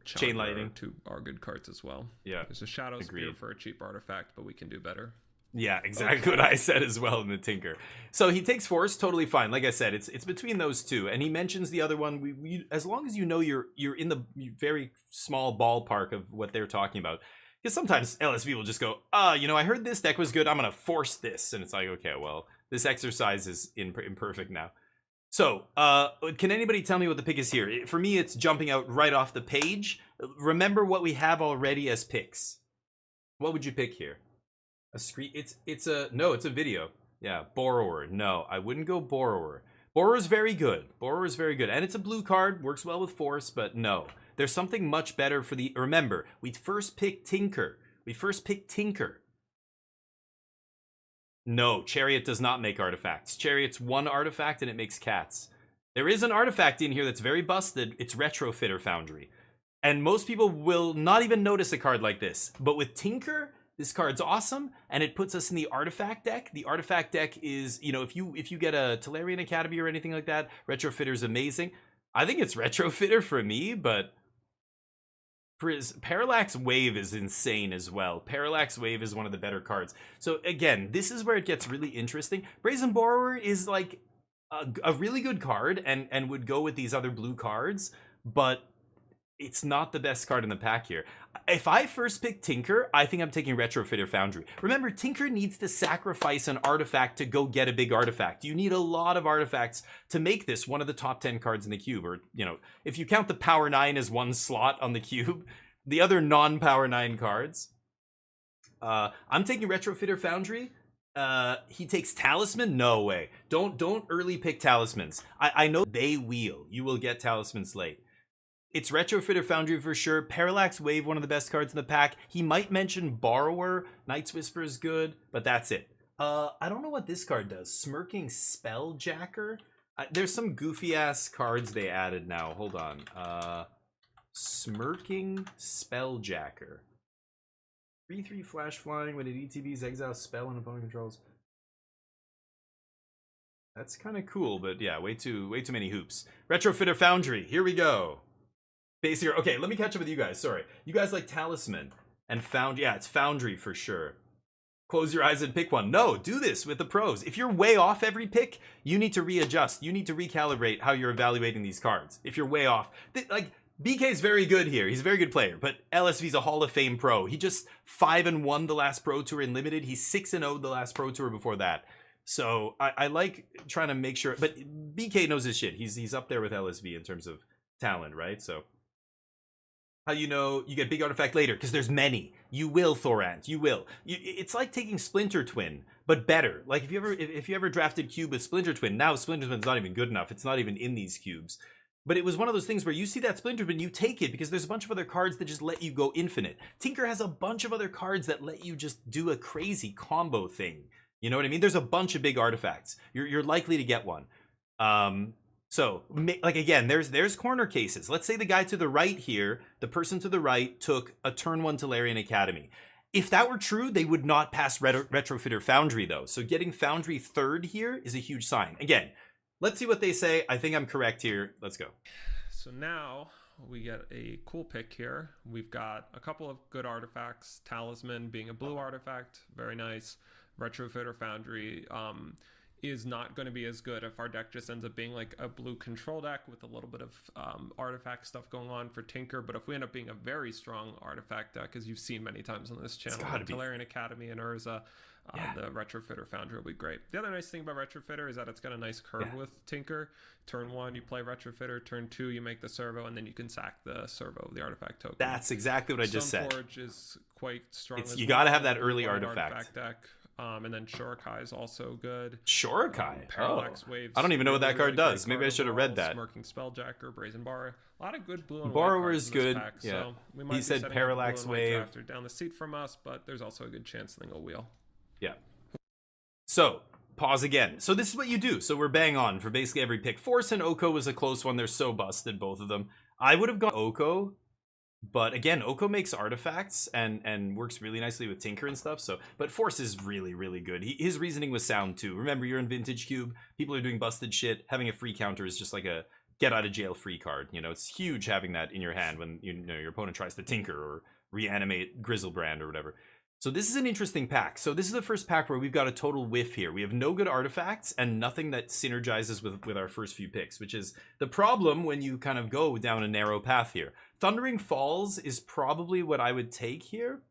Chain Lightning two are good cards as well. Yeah, there's a Shadow Spear for a cheap artifact, but we can do better. Yeah, exactly what I said as well in the Tinker. So he takes Force, totally fine. Like I said, it's between those two, and he mentions the other one. We as long as you know you're in the very small ballpark of what they're talking about. Because sometimes LSV will just go, you know, I heard this deck was good, I'm gonna force this, and it's like, okay, well, this exercise is imperfect now. So, can anybody tell me what the pick is here? For me, it's jumping out right off the page. Remember what we have already as picks. What would you pick here? A screen? It's a video. Yeah, Borrower. No, I wouldn't go Borrower. Borrower's very good. And it's a blue card, works well with Force, but no. There's something much better for the... Remember, we first picked Tinker. No, Chariot does not make artifacts. Chariot's one artifact and it makes cats. There is an artifact in here that's very busted. It's Retrofitter Foundry. And most people will not even notice a card like this. But with Tinker, this card's awesome, and it puts us in the artifact deck. The artifact deck is, you know, if you get a Tolarian Academy or anything like that, Retrofitter's amazing. I think it's Retrofitter for me, but Parallax Wave is insane as well. Parallax Wave is one of the better cards. So again, this is where it gets really interesting. Brazen Borrower is like a really good card and would go with these other blue cards, but it's not the best card in the pack here. If I first pick Tinker, I think I'm taking Retrofitter Foundry. Remember, Tinker needs to sacrifice an artifact to go get a big artifact. You need a lot of artifacts to make this one of the top 10 cards in the cube. Or, you know, if you count the Power 9 as one slot on the cube, the other non-Power 9 cards. I'm taking Retrofitter Foundry. He takes Talisman? No way. Don't early pick Talismans. I know they wheel. You will get Talismans late. It's Retrofitter Foundry for sure. Parallax Wave, one of the best cards in the pack. He might mention Borrower. Night's Whisper is good, but that's it. I don't know what this card does. Smirking Spelljacker? There's some goofy-ass cards they added now. Hold on. Smirking Spelljacker. 3/3 flash flying when it ETBs exile spell and opponent controls. That's kind of cool, but yeah, way too many hoops. Retrofitter Foundry, here we go. Base here. Okay, let me catch up with you guys. Sorry. You guys like Talisman and Foundry. Yeah, it's Foundry for sure. Close your eyes and pick one. No, do this with the pros. If you're way off every pick, you need to readjust. You need to recalibrate how you're evaluating these cards. If you're way off. Like, BK's very good here. He's a very good player, but LSV's a Hall of Fame pro. He just 5-1 the last Pro Tour in Limited. He's 6-0 the last Pro Tour before that. So I like trying to make sure, but BK knows his shit. He's up there with LSV in terms of talent, right? So how you know you get big artifact later? Because there's many. You will, Thorant. You will. It's like taking Splinter Twin, but better. Like if you ever drafted cube with Splinter Twin, now Splinter Twin's not even good enough. It's not even in these cubes. But it was one of those things where you see that Splinter Twin, you take it because there's a bunch of other cards that just let you go infinite. Tinker has a bunch of other cards that let you just do a crazy combo thing. You know what I mean? There's a bunch of big artifacts. You're likely to get one. So, like, again, there's corner cases. Let's say the guy to the right here, the person to the right, took a turn 1 Tolarian Academy. If that were true, they would not pass Retrofitter Foundry, though. So getting Foundry third here is a huge sign. Again, let's see what they say. I think I'm correct here. Let's go. So now we get a cool pick here. We've got a couple of good artifacts. Talisman being a blue artifact, very nice. Retrofitter Foundry is not going to be as good if our deck just ends up being like a blue control deck with a little bit of artifact stuff going on for Tinker. But if we end up being a very strong artifact deck, as you've seen many times on this channel, Tolarian Academy and Urza, the Retrofitter Foundry will be great. The other nice thing about Retrofitter is that it's got a nice curve with Tinker. Turn 1, you play Retrofitter. Turn 2, you make the servo, and then you can sack the servo of the artifact token. That's exactly what I just said. Stoneforge is quite strong. You got to have that early artifact deck. And then Shorikai is also good. Shorikai? Parallax Waves. I don't even know what that card does. Maybe I should have read that. Smirking Spelljacker, Brazen Borrower. A lot of good blue and Borrower white is good. Pack, yeah. So we might he said Parallax Wave. Down the seat from us, but there's also a good chance thing will wheel. Yeah. So, pause again. So this is what you do. So we're bang on for basically every pick. Force and Oko was a close one. They're so busted, both of them. I would have gone Oko. But again, Oko makes artifacts and works really nicely with Tinker and stuff. So, but Force is really, really good. His reasoning was sound too. Remember, you're in Vintage Cube. People are doing busted shit. Having a free counter is just like a get out of jail free card. You know, it's huge having that in your hand when you know your opponent tries to Tinker or reanimate Grizzlebrand or whatever. So this is an interesting pack. So this is the first pack where we've got a total whiff here. We have no good artifacts and nothing that synergizes with our first few picks, which is the problem when you kind of go down a narrow path here. Thundering Falls is probably what I would take here.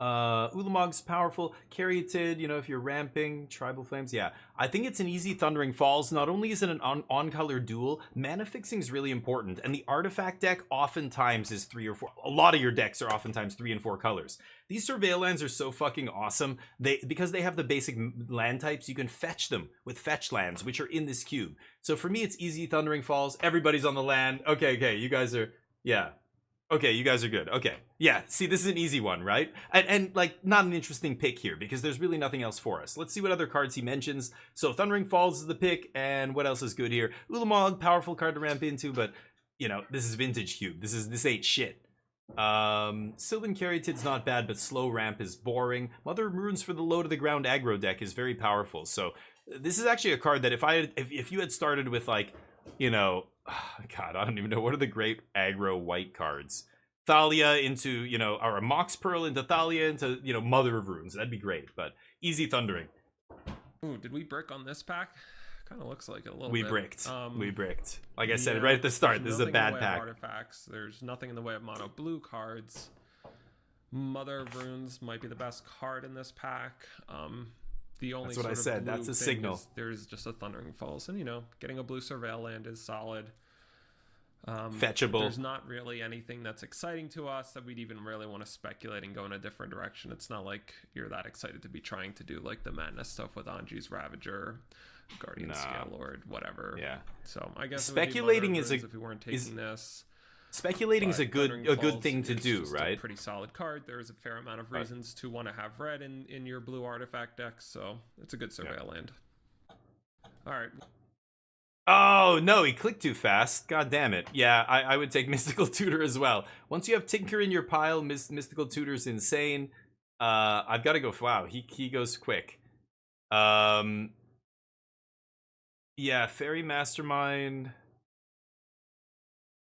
Ulamog's powerful. Caryatid, you know, if you're ramping. Tribal Flames, yeah. I think it's an easy Thundering Falls. Not only is it an on-color duel, mana fixing is really important. And the artifact deck oftentimes is 3 or 4. A lot of your decks are oftentimes 3 and 4 colors. These Surveil lands are so fucking awesome. Because they have the basic land types, you can fetch them with fetch lands, which are in this cube. So for me, it's easy Thundering Falls. Everybody's on the land. Okay, you guys are, yeah. Okay, you guys are good. Okay. Yeah, see, this is an easy one, right? And like, not an interesting pick here, because there's really nothing else for us. Let's see what other cards he mentions. So, Thundering Falls is the pick, and what else is good here? Ulamog, powerful card to ramp into, but, you know, this is Vintage Cube. This ain't shit. Sylvan Caryatid's not bad, but slow ramp is boring. Mother of Runes for the low to the ground aggro deck is very powerful. So, this is actually a card that if you had started with, like, you know, God, I don't even know. What are the great aggro white cards? Thalia into, you know, or a Mox Pearl into Thalia into, you know, Mother of Runes. That'd be great, but easy Thundering. Ooh, did we brick on this pack? Kind of looks like it a little we bit. We bricked. Like I said right at the start, this is a bad pack. Artifacts. There's nothing in the way of mono blue cards. Mother of Runes might be the best card in this pack. The only That's what I said. That's a signal. There's just a Thundering Falls, and you know, getting a blue Surveil land is solid. Fetchable. There's not really anything that's exciting to us that we'd even really want to speculate and go in a different direction. It's not like you're that excited to be trying to do like the madness stuff with Anji's Ravager, Guardian Scalelord, whatever. Yeah. So I guess speculating is if we weren't taking this. Speculating is a good thing to do, right? A pretty solid card. There's a fair amount of reasons to want to have red in your blue artifact deck, so it's a good Surveil land. All right. Oh no, he clicked too fast. God damn it. Yeah, I would take Mystical Tutor as well. Once you have Tinker in your pile, Mystical Tutor's insane. I've got to go. Wow, he goes quick. Yeah, Fairy Mastermind.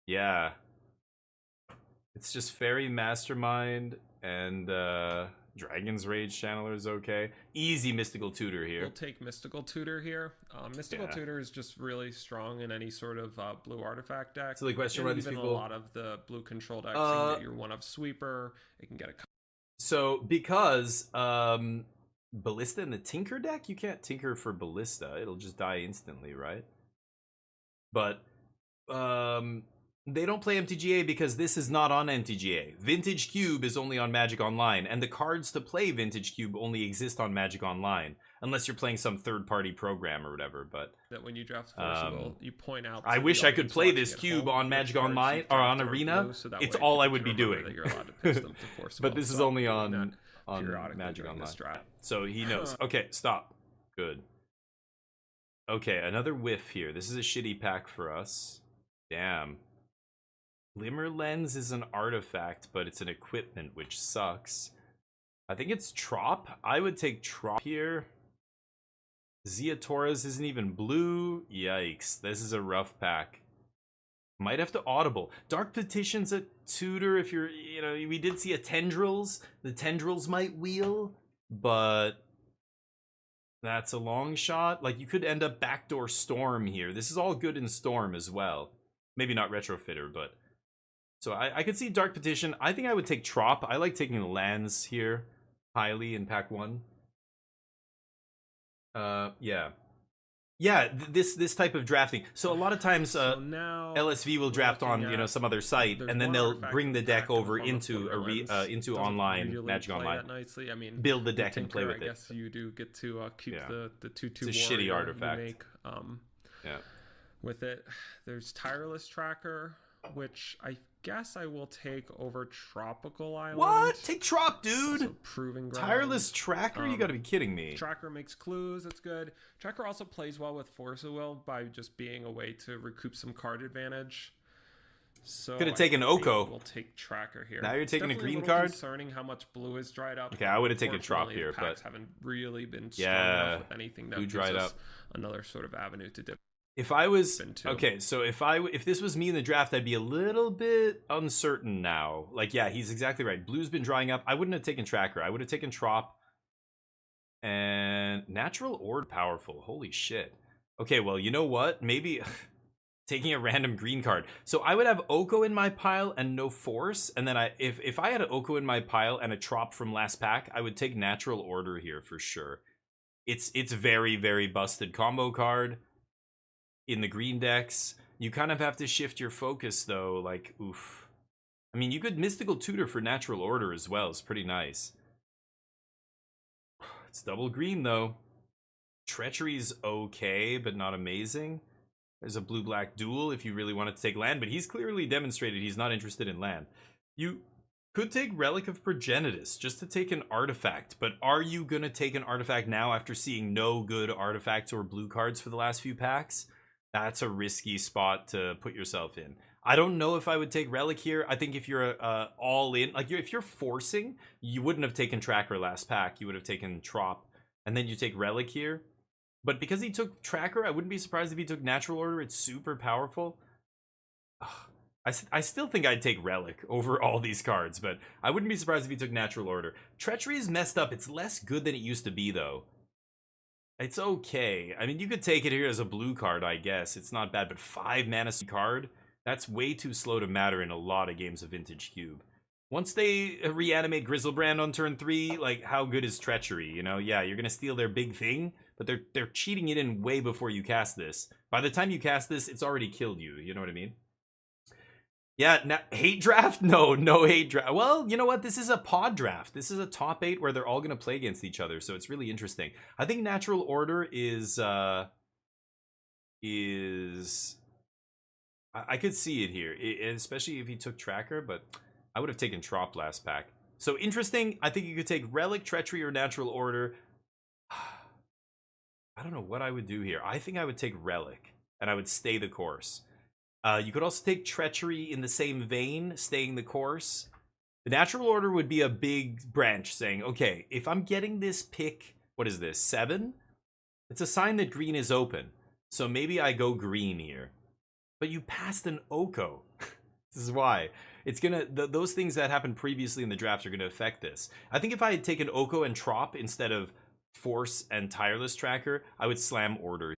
Yeah. It's just Fairy Mastermind and Dragon's Rage Channeler is okay. Easy Mystical Tutor here. We'll take Mystical Tutor here. Mystical Tutor is just really strong in any sort of blue artifact deck. So the question about these people, a lot of the blue control decks, you can get your one of Sweeper. It can get a. So because Ballista in the Tinker deck, you can't Tinker for Ballista. It'll just die instantly, right? But they don't play MTGA because this is not on MTGA. Vintage Cube is only on Magic Online, and the cards to play Vintage Cube only exist on Magic Online, unless you're playing some third-party program or whatever. But that when you draft Forcible, you point out. I wish I could play this cube on Magic Online or on Arena. So it's all I would be doing. That you're allowed to pitch them to but this is only on Magic Online. So he knows. Okay, stop. Good. Okay, another whiff here. This is a shitty pack for us. Damn. Glimmer Lens is an artifact, but it's an equipment, which sucks. I think it's Trop. I would take Trop here. Zia Torres isn't even blue. Yikes. This is a rough pack. Might have to Audible. Dark Petition's a tutor if you're, you know, we did see a Tendrils. The Tendrils might wheel, but that's a long shot. Like, you could end up backdoor Storm here. This is all good in Storm as well. Maybe not Retrofitter, but... So I could see Dark Petition. I think I would take Trop. I like taking the lands here highly in pack 1. Yeah. Yeah, this type of drafting. So a lot of times so now LSV will draft on, you know, some other site, and then they'll bring the deck over into into online really Magic Online. That nicely. I mean, build the deck and play with I guess you do get to keep the 2/2 it's a shitty artifact. Yeah. With it, there's Tireless Tracker, which I guess I will take over Tropical Island. What? Take Trop, dude! Proving Ground. Tireless Tracker? You gotta be kidding me. Tracker makes clues, it's good. Tracker also plays well with Force of Will by just being a way to recoup some card advantage. So could have taken Oko. We'll take Tracker here. Now you're taking a green card. card? Concerning how much blue is dried up. Okay, I would have taken Trop here, but haven't really been strong enough with anything that gives us another sort of avenue to dip. If I was okay, so if this was me in the draft, I'd be a little bit uncertain now. Like, yeah, he's exactly right. Blue's been drying up. I wouldn't have taken Tracker. I would have taken Trop. And Natural Ord powerful. Holy shit. Okay, well, you know what? Maybe taking a random green card. So I would have Oko in my pile and no Force, and then if I had an Oko in my pile and a Trop from last pack, I would take Natural Order here for sure. It's very, very busted combo card in the green decks. You kind of have to shift your focus though, like, oof. I mean, you could Mystical Tutor for Natural Order as well. It's pretty nice. It's double green though. Treachery's okay, but not amazing. There's a blue-black duel if you really wanted to take land, but he's clearly demonstrated he's not interested in land. You could take Relic of Progenitus just to take an artifact, but are you going to take an artifact now after seeing no good artifacts or blue cards for the last few packs? That's a risky spot to put yourself in. I don't know if I would take Relic here. I think if you're all in, like if you're forcing, you wouldn't have taken Tracker last pack. You would have taken Trop, and then you take Relic here. But because he took Tracker, I wouldn't be surprised if he took Natural Order. It's super powerful. I still think I'd take Relic over all these cards, but I wouldn't be surprised if he took Natural Order. Treachery is messed up. It's less good than it used to be, though. It's okay. I mean, you could take it here as a blue card, I guess. It's not bad, but 5 mana card? That's way too slow to matter in a lot of games of Vintage Cube. Once they reanimate Griselbrand on turn 3, like, how good is Treachery? You know, yeah, you're going to steal their big thing, but they're cheating it in way before you cast this. By the time you cast this, it's already killed you. You know what I mean? Yeah, hate draft? No hate draft. Well, you know what? This is a pod draft. This is a top 8 where they're all going to play against each other, so it's really interesting. I think Natural Order is I could see it here, especially if he took Tracker, but I would have taken Trop last pack. So interesting. I think you could take Relic, Treachery, or Natural Order. I don't know what I would do here. I think I would take Relic, and I would stay the course. You could also take Treachery in the same vein, staying the course. The Natural Order would be a big branch saying, okay, if I'm getting this pick, what is this, 7? It's a sign that green is open. So maybe I go green here. But you passed an Oko. This is why. It's gonna, those things that happened previously in the draft are gonna affect this. I think if I had taken Oko and Trop instead of Force and Tireless Tracker, I would slam Order